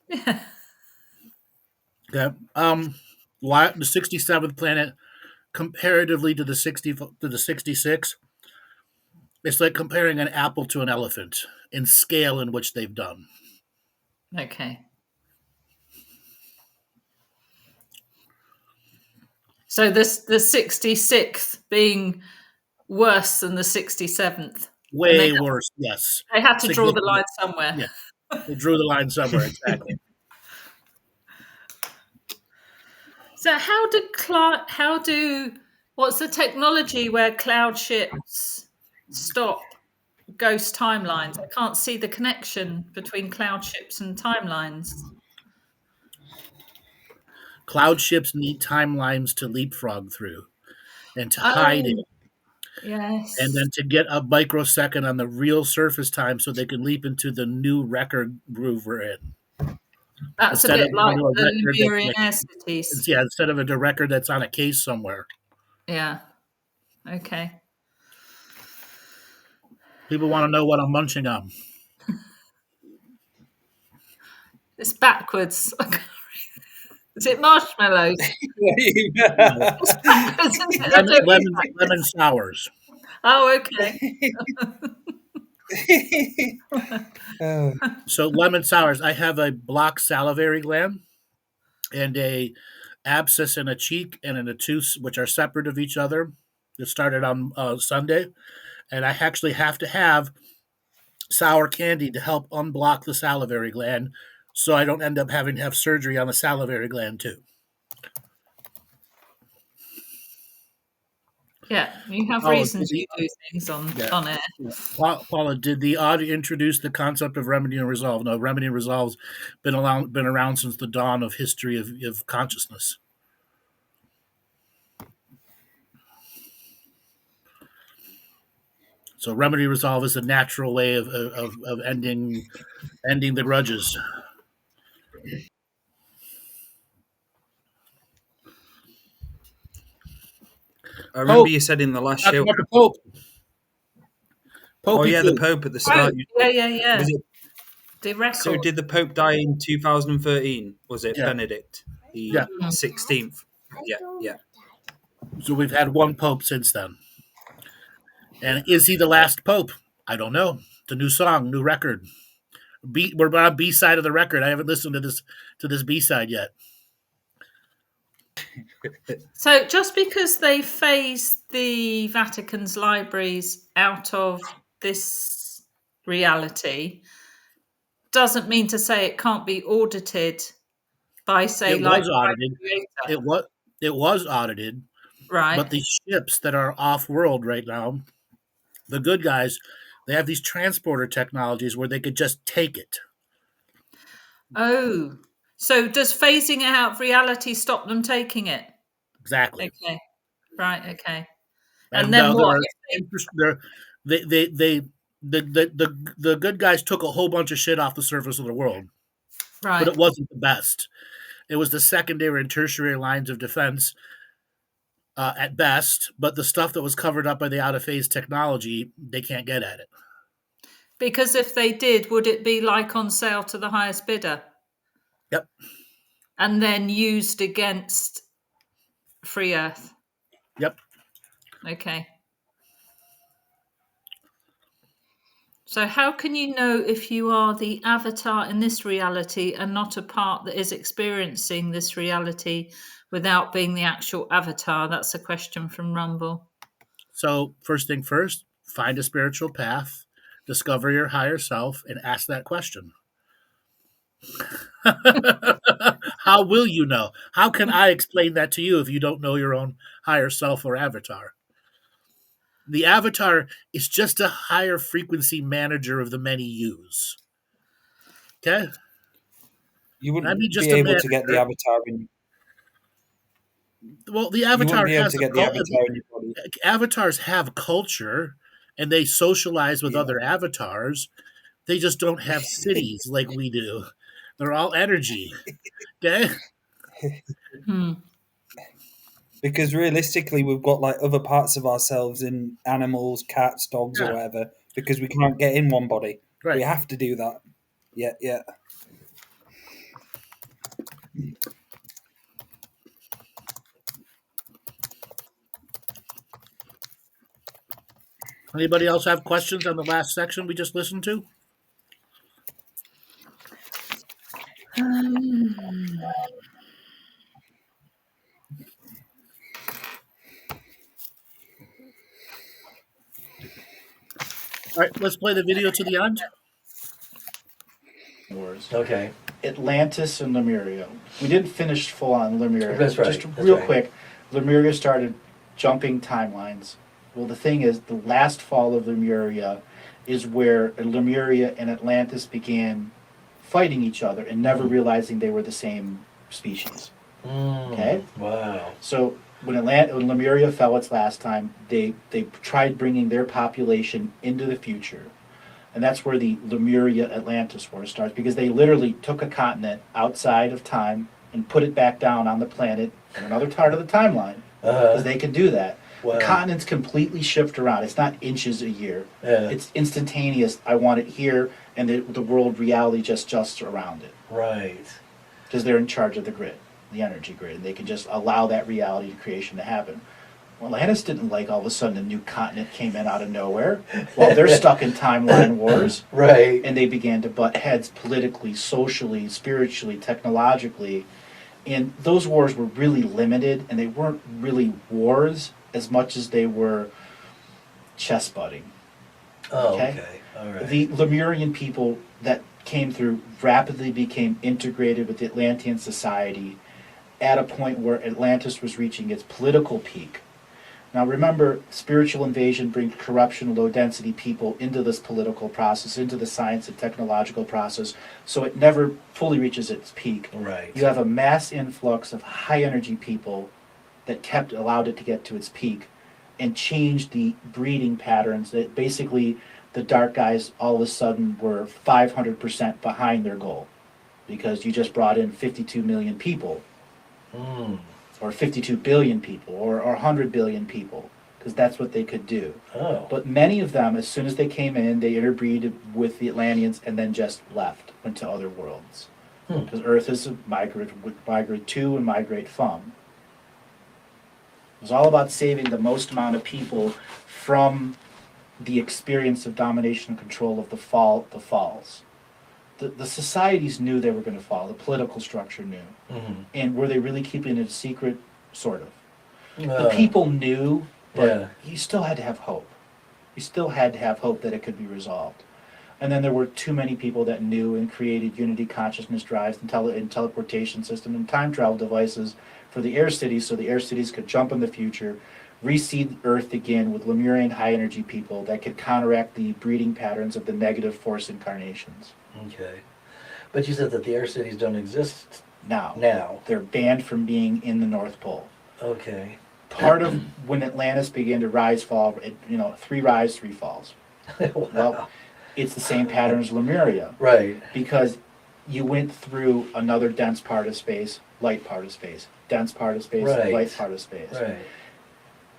Yeah. Okay. Why the 67th planet comparatively to the 66? It's like comparing an apple to an elephant in scale in which they've done. Okay. So the 66th being worse than the 67th. Way worse, yes. They had to draw the line somewhere. Yeah, they drew the line somewhere, exactly. So what's the technology where cloud ships stop ghost timelines? I can't see the connection between cloud ships and timelines. Cloud ships need timelines to leapfrog through and to hide it. Yes. And then to get a microsecond on the real surface time so they can leap into the new record groove we're in. That's instead a bit like the Lemurian air cities. Yeah, instead of a record that's on a case somewhere. Yeah. Okay. People want to know what I'm munching on. It's backwards. Is it marshmallows? It's backwards, isn't it? Lemon sours. Oh, okay. So lemon sours. I have a blocked salivary gland and a abscess in a cheek and in a tooth, which are separate of each other. It started on Sunday, and I actually have to have sour candy to help unblock the salivary gland, so I don't end up having to have surgery on the salivary gland too. Yeah, you have reasons you do things on air. Paula, did the odd introduce the concept of remedy and resolve? No, remedy and resolve's been around since the dawn of history of consciousness. So remedy resolve is a natural way of ending the grudges. I remember you said in the last show. Pope. Oh yeah, the Pope at the start. Yeah. Was it The record. So did the Pope die in 2013? Was it Yeah. Benedict the Yeah. 16th? Yeah. So we've had one pope since then. And is he the last pope? I don't know. It's a new song, new record. We're on B side of the record. I haven't listened to this B side yet. So just because they phased the Vatican's libraries out of this reality doesn't mean to say it can't be audited by, say, It was audited. Creator. It was audited. Right. But the ships that are off world right now, the good guys, they have these transporter technologies where they could just take it. Oh, so does phasing it out of reality stop them taking it? Exactly. Okay. Right. Okay. And then what? The good guys took a whole bunch of shit off the surface of the world, Right. but it wasn't the best. It was the secondary and tertiary lines of defense at best, but the stuff that was covered up by the out of phase technology, they can't get at it. Because if they did, would it be like on sale to the highest bidder? Yep. And then used against Free Earth? Yep. Okay. So how can you know if you are the avatar in this reality and not a part that is experiencing this reality without being the actual avatar? That's a question from Rumble. So first thing first, find a spiritual path, discover your higher self, and ask that question. How will you know? How can I explain that to you if you don't know your own higher self or avatar? The avatar is just a higher frequency manager of the many yous. Okay? You wouldn't just be a able to get the manager. avatar in. Well, the You avatar wouldn't be able has to a get the cul- avatar in your body. avatars have culture and they socialize with Yeah. other avatars. They just don't have cities like we do. They're all energy. Okay? Because realistically, we've got like other parts of ourselves in animals, cats, dogs, Yeah. or whatever. Because we can't get in one body, Right. we have to do that. Yeah. Anybody else have questions on the last section we just listened to? All right, let's play the video to the end. Wars. Okay. Atlantis and Lemuria. We didn't finish full on Lemuria. That's right. Just That's real right. quick, Lemuria started jumping timelines. Well, the thing is, the last fall of Lemuria is where Lemuria and Atlantis began fighting each other and never realizing they were the same species. Okay? Wow. So when Lemuria fell its last time, they tried bringing their population into the future. And that's where the Lemuria-Atlantis war starts, because they literally took a continent outside of time and put it back down on the planet in another part of the timeline, because they can do that. Wow. The continents completely shift around. It's not inches a year. Yeah. It's instantaneous. I want it here, and the world reality just adjusts around it. Right. Because they're in charge of the grid, the energy grid, and they can just allow that reality creation to happen. Well, Atlantis didn't like all of a sudden a new continent came in out of nowhere. Well, they're stuck in timeline wars. Right. And they began to butt heads politically, socially, spiritually, technologically. And those wars were really limited, and they weren't really wars as much as they were chess butting. Oh, Okay? okay. All right. The Lemurian people that came through rapidly became integrated with the Atlantean society at a point where Atlantis was reaching its political peak. Now remember, spiritual invasion brings corruption, low-density people into this political process, into the science and technological process, so it never fully reaches its peak. Right. You have a mass influx of high-energy people that allowed it to get to its peak and changed the breeding patterns. That basically the dark guys all of a sudden were 500% behind their goal, because you just brought in 52 million people. Or 52 billion people, or 100 billion people, because that's what they could do. Oh. But many of them, as soon as they came in, they interbreeded with the Atlanteans and then just left. went to other worlds. Hmm. Because Earth is a migrate to and migrate from. It was all about saving the most amount of people from the experience of domination and control of the falls. The societies knew they were going to fall. The political structure knew. Mm-hmm. And were they really keeping it a secret? Sort of. The Uh, people knew, but yeah. you still had to have hope. You still had to have hope that it could be resolved. And then there were too many people that knew and created unity consciousness drives and, teleportation system and time travel devices for the air cities, so the air cities could jump in the future, reseed Earth again with Lemurian high energy people that could counteract the breeding patterns of the negative force incarnations. Okay. But you said that the air cities don't exist Now, now. they're banned from being in the North Pole. Okay. Part of when Atlantis began to rise, fall, three rise, three falls. Wow. Well, it's the same pattern as Lemuria. Right. Because you went through another dense part of space, light part of space, dense part of space, Right. light part of space. Right.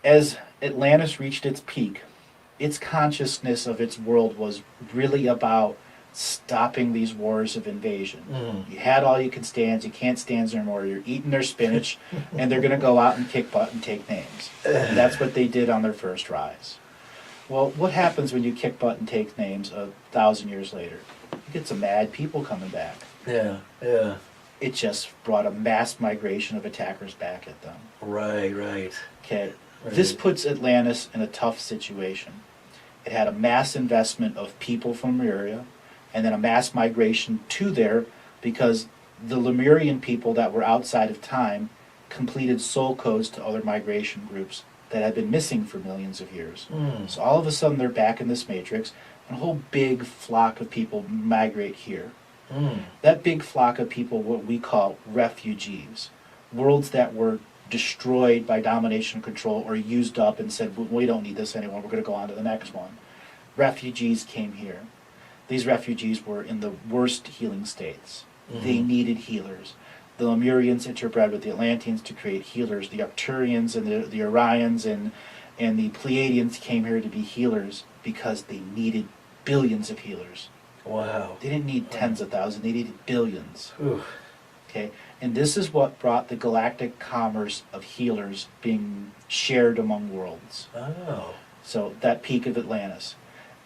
As Atlantis reached its peak, its consciousness of its world was really about stopping these wars of invasion. Mm. You had all you can stand, you can't stand anymore, you're eating their spinach, and they're going to go out and kick butt and take names. And that's what they did on their first rise. Well, what happens when you kick butt and take names 1,000 years later? You get some mad people coming back. Yeah. Yeah. It just brought a mass migration of attackers back at them. Right. Right. Okay, Right. this puts Atlantis in a tough situation. It had a mass investment of people from Lemuria, and then a mass migration to there because the Lemurian people that were outside of time completed soul codes to other migration groups that had been missing for millions of years. Mm. So all of a sudden they're back in this matrix, and a whole big flock of people migrate here. Mm. That big flock of people, what we call refugees, worlds that were destroyed by domination and control or used up and said, we don't need this anymore, we're going to go on to the next one. Refugees came here. These refugees were in the worst healing states. Mm-hmm. They needed healers. The Lemurians interbred with the Atlanteans to create healers. The Arcturians and the Orions and the Pleiadians came here to be healers because they needed billions of healers. Wow. They didn't need tens of thousands, they needed billions. Ooh. Okay? And this is what brought the galactic commerce of healers being shared among worlds. Oh. So that peak of Atlantis.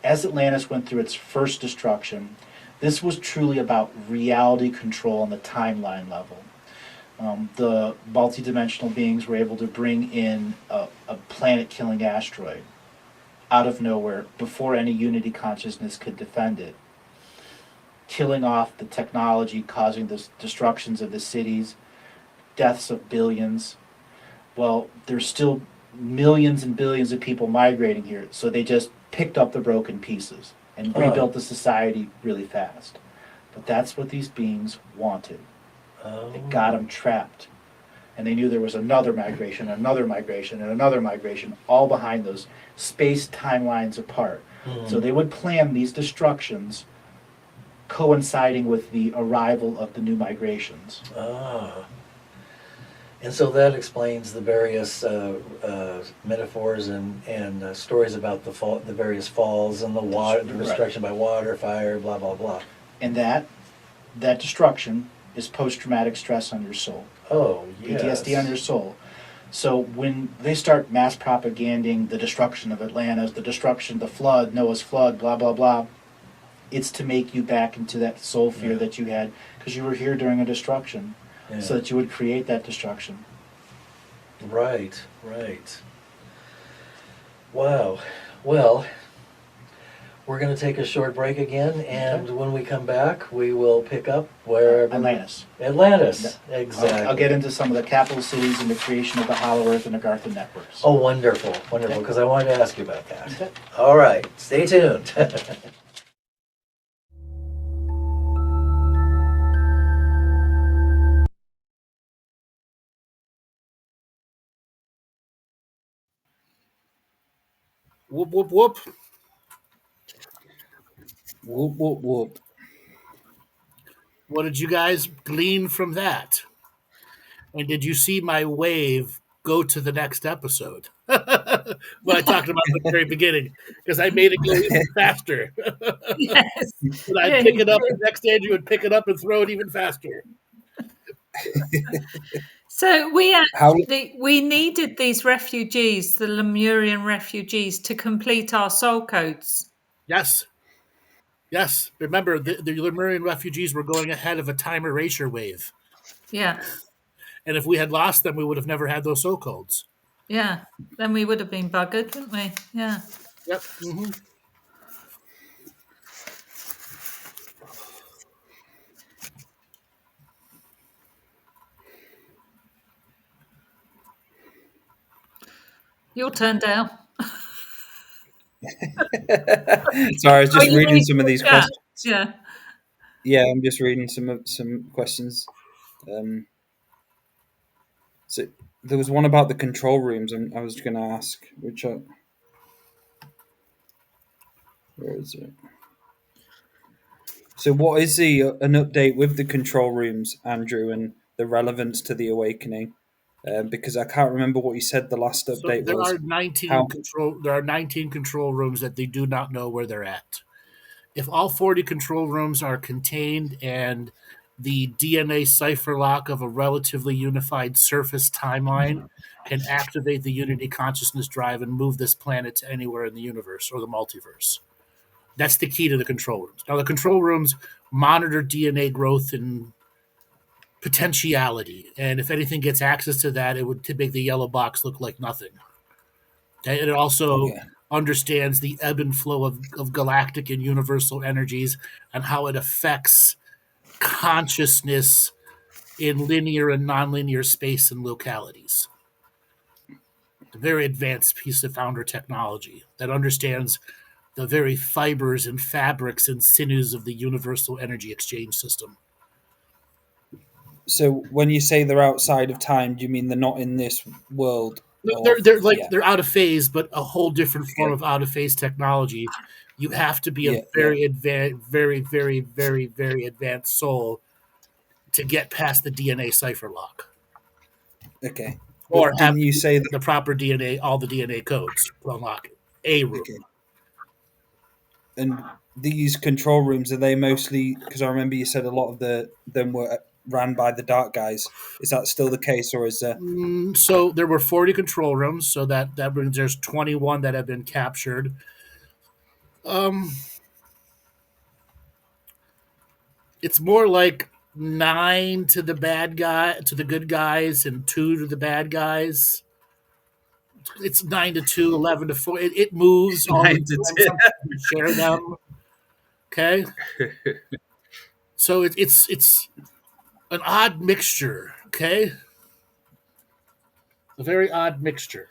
As Atlantis went through its first destruction, this was truly about reality control on the timeline level. The multidimensional beings were able to bring in a planet-killing asteroid out of nowhere before any unity consciousness could defend it, killing off the technology, causing the destructions of the cities, deaths of billions. Well, there's still millions and billions of people migrating here, so they just picked up the broken pieces and rebuilt the society really fast. But that's what these beings wanted. Oh. It got them trapped. And they knew there was another migration, another migration, and another migration, all behind those space timelines apart. Mm. So they would plan these destructions coinciding with the arrival of the new migrations. Ah. And so that explains the various metaphors and stories about the various falls and the water, the destruction by water, fire, blah blah blah. And that destruction is post-traumatic stress on your soul. Oh, yes. PTSD on your soul. So when they start mass propaganding the destruction of Atlantis, the destruction, the flood, Noah's flood, blah blah blah, it's to make you back into that soul fear that you had because you were here during a destruction. Yeah. So that you would create that destruction. Right, right. Wow. Well, we're going to take a short break again, and when we come back, we will pick up where Atlantis. Atlantis, exactly. I'll get into some of the capital cities and the creation of the Hollow Earth and the Garthan networks. Oh, wonderful, wonderful, Okay. because I wanted to ask you about that. Okay. All right, stay tuned. Whoop, whoop, whoop. Whoop, whoop, whoop. What did you guys glean from that? And did you see my wave go to the next episode. What I talked about at the very beginning, because I made it go even faster. Yes. And I'd pick it up, the next Andrew would pick it up and throw it even faster. So we needed these refugees, the Lemurian refugees, to complete our soul codes. Yes. Yes. Remember, the Lemurian refugees were going ahead of a time erasure wave. Yeah. And if we had lost them, we would have never had those soul codes. Yeah. Then we would have been buggered, wouldn't we? Yeah. Yep. Mm-hmm. Your turn, Dale. Sorry, I was just reading some of these questions. Yeah. Yeah, I'm just reading some questions. So there was one about the control rooms, and I was going to ask, where is it? So, what is an update with the control rooms, Andrew, and the relevance to the awakening? Because I can't remember what you said the last update there was. Are 19 There are 19 control rooms that they do not know where they're at. If all 40 control rooms are contained and the DNA cipher lock of a relatively unified surface timeline can activate the Unity consciousness drive and move this planet to anywhere in the universe or the multiverse. That's the key to the control rooms. Now, the control rooms monitor DNA growth and potentiality, and if anything gets access to that, it would make the yellow box look like nothing. Okay? And it also understands the ebb and flow of galactic and universal energies and how it affects consciousness in linear and nonlinear space and localities. A very advanced piece of founder technology that understands the very fibers and fabrics and sinews of the universal energy exchange system. So when you say they're outside of time, do you mean they're not in this world? They're out of phase, but a whole different form of out of phase technology. You have to be a very advanced, very, very, very, very advanced soul to get past the DNA cipher lock. Okay. Or have you say the proper DNA, all the DNA codes to unlock a room. Okay. And these control rooms, are they mostly, because I remember you said a lot of them were ran by the dark guys. Is that still the case, or is there? So there were 40 control rooms, so that means there's 21 that have been captured. It's more like 9 to the good guys, and 2 to the bad guys. It's 9 to 2, 11 to 4. It moves. 9 to 10. Share them. Okay. So it's an odd mixture. Okay. A very odd mixture.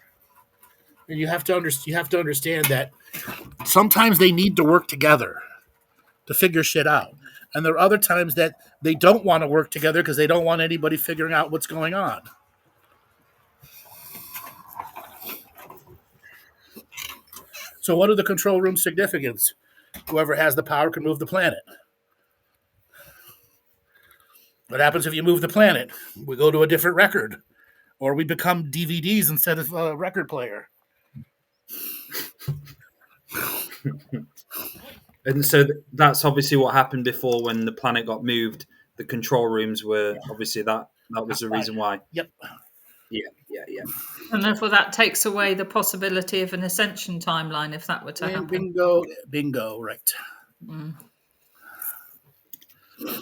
And you have to understand that sometimes they need to work together to figure shit out. And there are other times that they don't want to work together because they don't want anybody figuring out what's going on. So what are the control room significance? Whoever has the power can move the planet. What happens if you move the planet? We go to a different record. Or we become DVDs instead of a record player. And so that's obviously what happened before when the planet got moved. The control rooms were obviously that was the reason why. Yep. Yeah. And therefore that takes away the possibility of an ascension timeline if that were to happen. Bingo, right.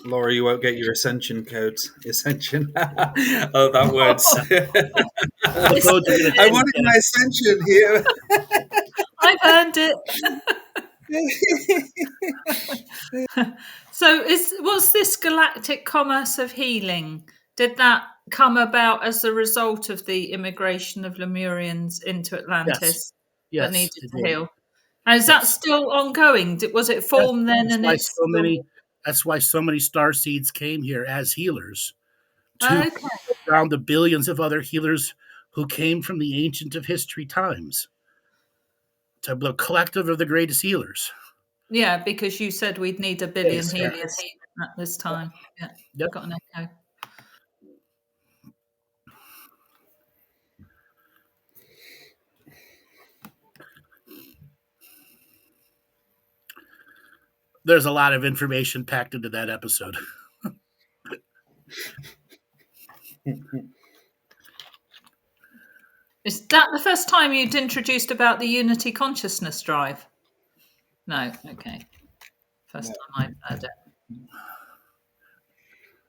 Laura, you won't get your ascension codes. Ascension. Oh, that word's. I wanted my ascension here. I've earned it. So was this galactic commerce of healing? Did that come about as a result of the immigration of Lemurians into Atlantis that needed to heal? And is that still ongoing? Was it formed then? That's why so many starseeds came here as healers to around the billions of other healers who came from the ancient of history times. To the collective of the greatest healers. Yeah, because you said we'd need 1 billion healers at this time. Yeah, got an echo. there's a lot of information packed into that episode. Is that the first time you'd introduced about the Unity consciousness drive? No, okay. First time I've heard it.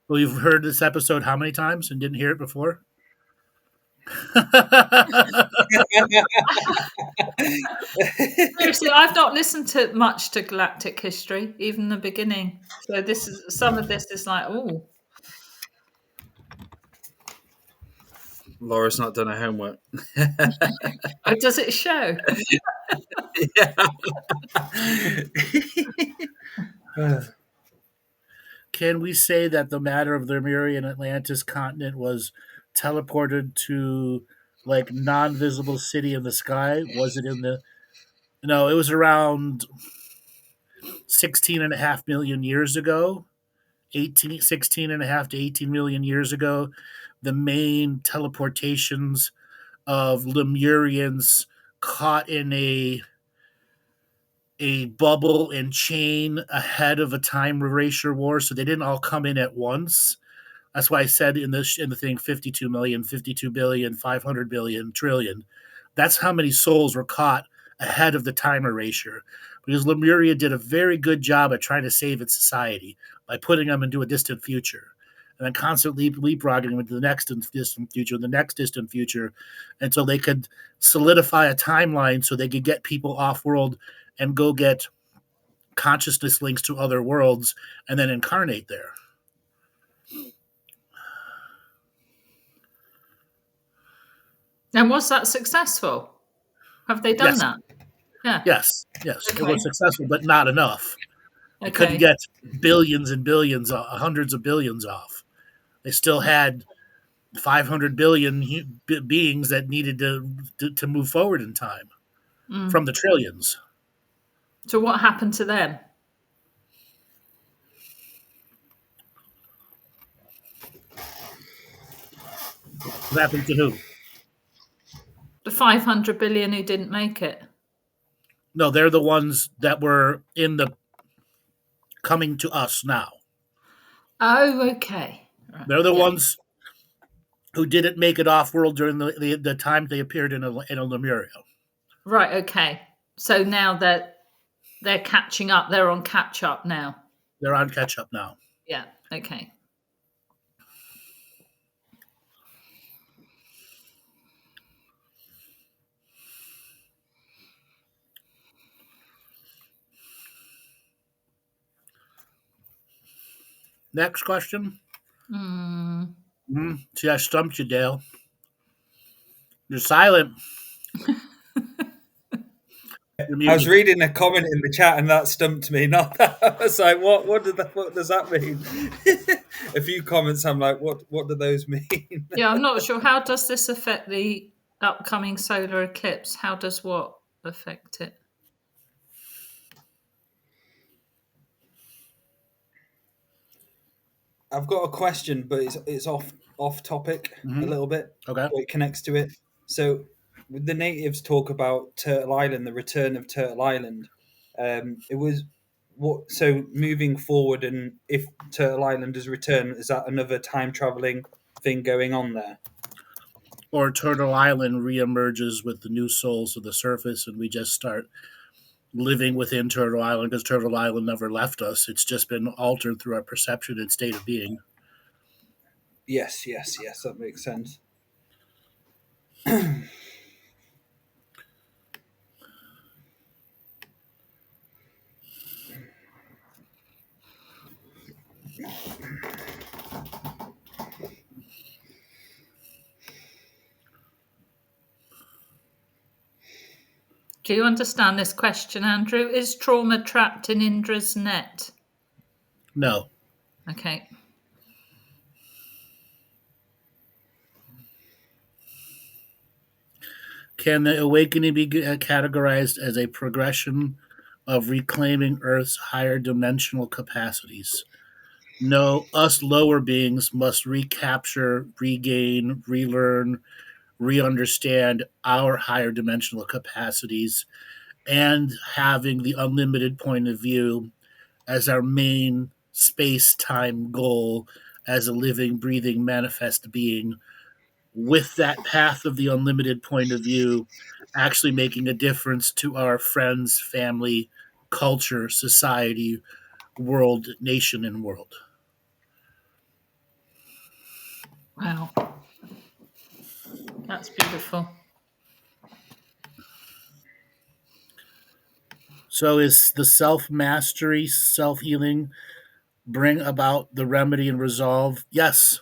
Well, you've heard this episode how many times and didn't hear it before? Seriously, I've not listened to much to Galactic History, even the beginning. So some of this is like, oh. Laura's not done her homework. Oh, does it show? Can we say that the matter of the Lemurian Atlantis continent was teleported to like non-visible city in the sky? Was it in the... No, it was around 16.5 million years ago. 16.5 to 18 million years ago. The main teleportations of Lemurians caught in a bubble and chain ahead of a time erasure war, so they didn't all come in at once. That's why I said in the thing 52 million, 52 billion, 500 billion, trillion. That's how many souls were caught ahead of the time erasure. Because Lemuria did a very good job at trying to save its society by putting them into a distant future. And then constantly leapfrogging them into the next distant future, the next distant future, until they could solidify a timeline so they could get people off-world and go get consciousness links to other worlds and then incarnate there. And was that successful? Have they done that? Yeah. Yes. Okay. It was successful, but not enough. They Okay. couldn't get billions and billions, hundreds of billions off. They still had 500 billion beings that needed to move forward in time from the trillions. So what happened to them? What happened to who? The 500 billion who didn't make it. No, they're the ones that were in the coming to us now. Oh, okay. Right. They're the ones who didn't make it off world during the time they appeared in a Lemuria. Right. Okay. So now that they're catching up, they're on catch up now. They're on catch up now. Yeah. Okay. Next question. See, I stumped you, Dale. You're silent. I was reading a comment in the chat and that stumped me. Not that. I was like, what does that mean? A few comments, I'm like, what do those mean? Yeah, I'm not sure. How does this affect the upcoming solar eclipse? How does what affect it? I've got a question, but it's off topic a little bit. Okay. But it connects to it. So the natives talk about Turtle Island, the return of Turtle Island. It was what? So moving forward, and if Turtle Island is returned, is that another time traveling thing going on there? Or Turtle Island reemerges with the new souls of the surface, and we just start living within Turtle Island because Turtle Island never left us. It's just been altered through our perception and state of being. Yes, that makes sense. Do you understand this question, Andrew? Is trauma trapped in Indra's net? No. Okay. Can the awakening be categorized as a progression of reclaiming Earth's higher dimensional capacities? No, us lower beings must recapture, regain, relearn, re-understand our higher dimensional capacities, and having the unlimited point of view as our main space-time goal as a living, breathing, manifest being, with that path of the unlimited point of view, actually making a difference to our friends, family, culture, society, world, nation, and world. Wow. That's beautiful. So is the self-mastery, self-healing bring about the remedy and resolve? Yes.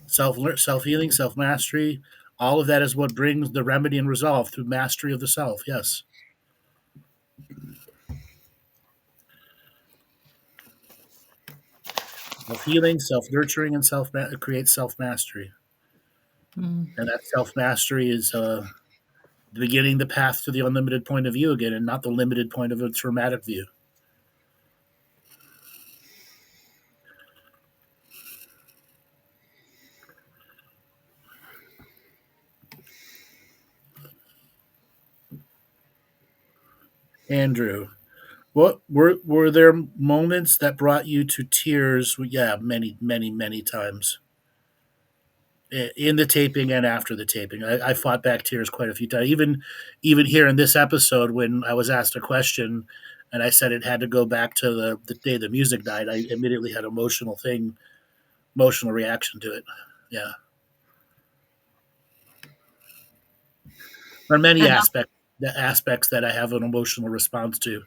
Self-healing, self-mastery, all of that is what brings the remedy and resolve through mastery of the self. Yes. Self-healing, self-nurturing, and creates self-mastery. And that self-mastery is beginning the path to the unlimited point of view again, and not the limited point of a traumatic view. Andrew, what were there moments that brought you to tears? Yeah, many, many, many times. In the taping and after the taping, I fought back tears quite a few times. Even here in this episode, when I was asked a question, and I said it had to go back to the day the music died, I immediately had emotional reaction to it. Yeah, there are many And aspects that I have an emotional response to,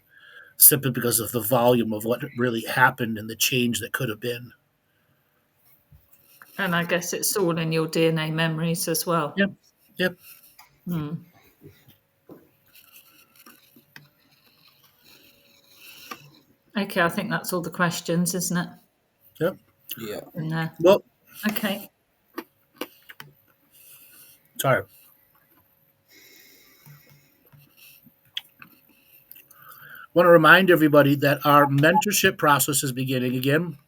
simply because of the volume of what really happened and the change that could have been. I guess it's all in your DNA memories as well. Yep. Yep. Okay, I think that's all the questions, isn't it? Yep. Yeah. In there. Well, Okay. sorry. I want to remind everybody that our mentorship process is beginning again.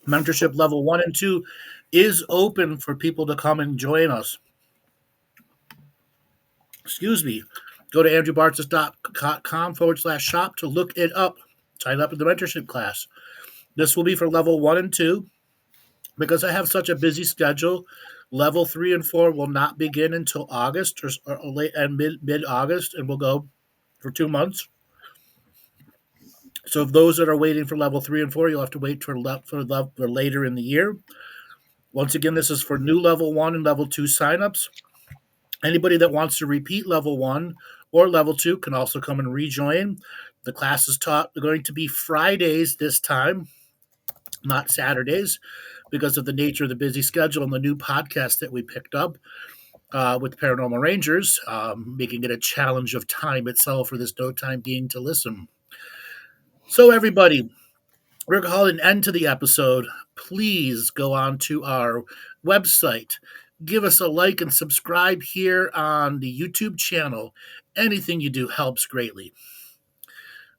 Mentorship level 1 and 2 is open for people to come and join us. Excuse me. Go to andrewbartzis.com/shop to look it up. Sign up in the mentorship class. This will be for level 1 and 2. Because I have such a busy schedule, level 3 and 4 will not begin until August or late and mid-August, and will go for 2 months. So if those that are waiting for level 3 and 4, you'll have to wait for later in the year. Once again, this is for new level 1 and level 2 signups. Anybody that wants to repeat level 1 or level 2 can also come and rejoin. The class is going to be Fridays this time, not Saturdays, because of the nature of the busy schedule and the new podcast that we picked up with Paranormal Rangers, making it a challenge of time itself for this no time being to listen. So everybody, we're calling an end to the episode. Please go on to our website. Give us a like and subscribe here on the YouTube channel. Anything you do helps greatly.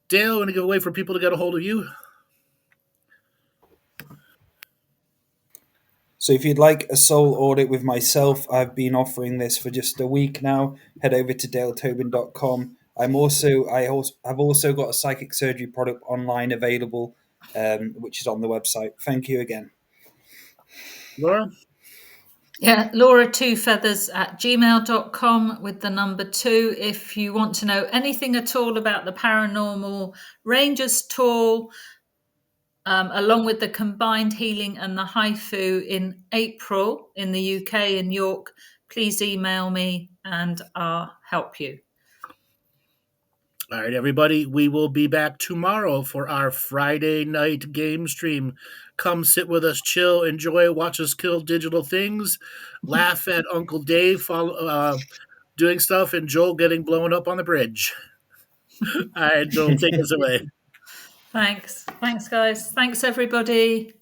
Dale, want to give a way for people to get a hold of you? So if you'd like a soul audit with myself, I've been offering this for just a week now. Head over to daletobin.com. I've also got a psychic surgery product online available, which is on the website. Thank you again. Laura? Yeah, Laura2feathers@gmail.com with the number 2. If you want to know anything at all about the Paranormal Rangers tour, along with the combined healing and the haifu in April in the UK in York, please email me and I'll help you. All right, everybody, we will be back tomorrow for our Friday night game stream. Come sit with us, chill, enjoy, watch us kill digital things, laugh at Uncle Dave doing stuff, and Joel getting blown up on the bridge. All right, Joel, take us away. Thanks. Thanks, guys. Thanks, everybody.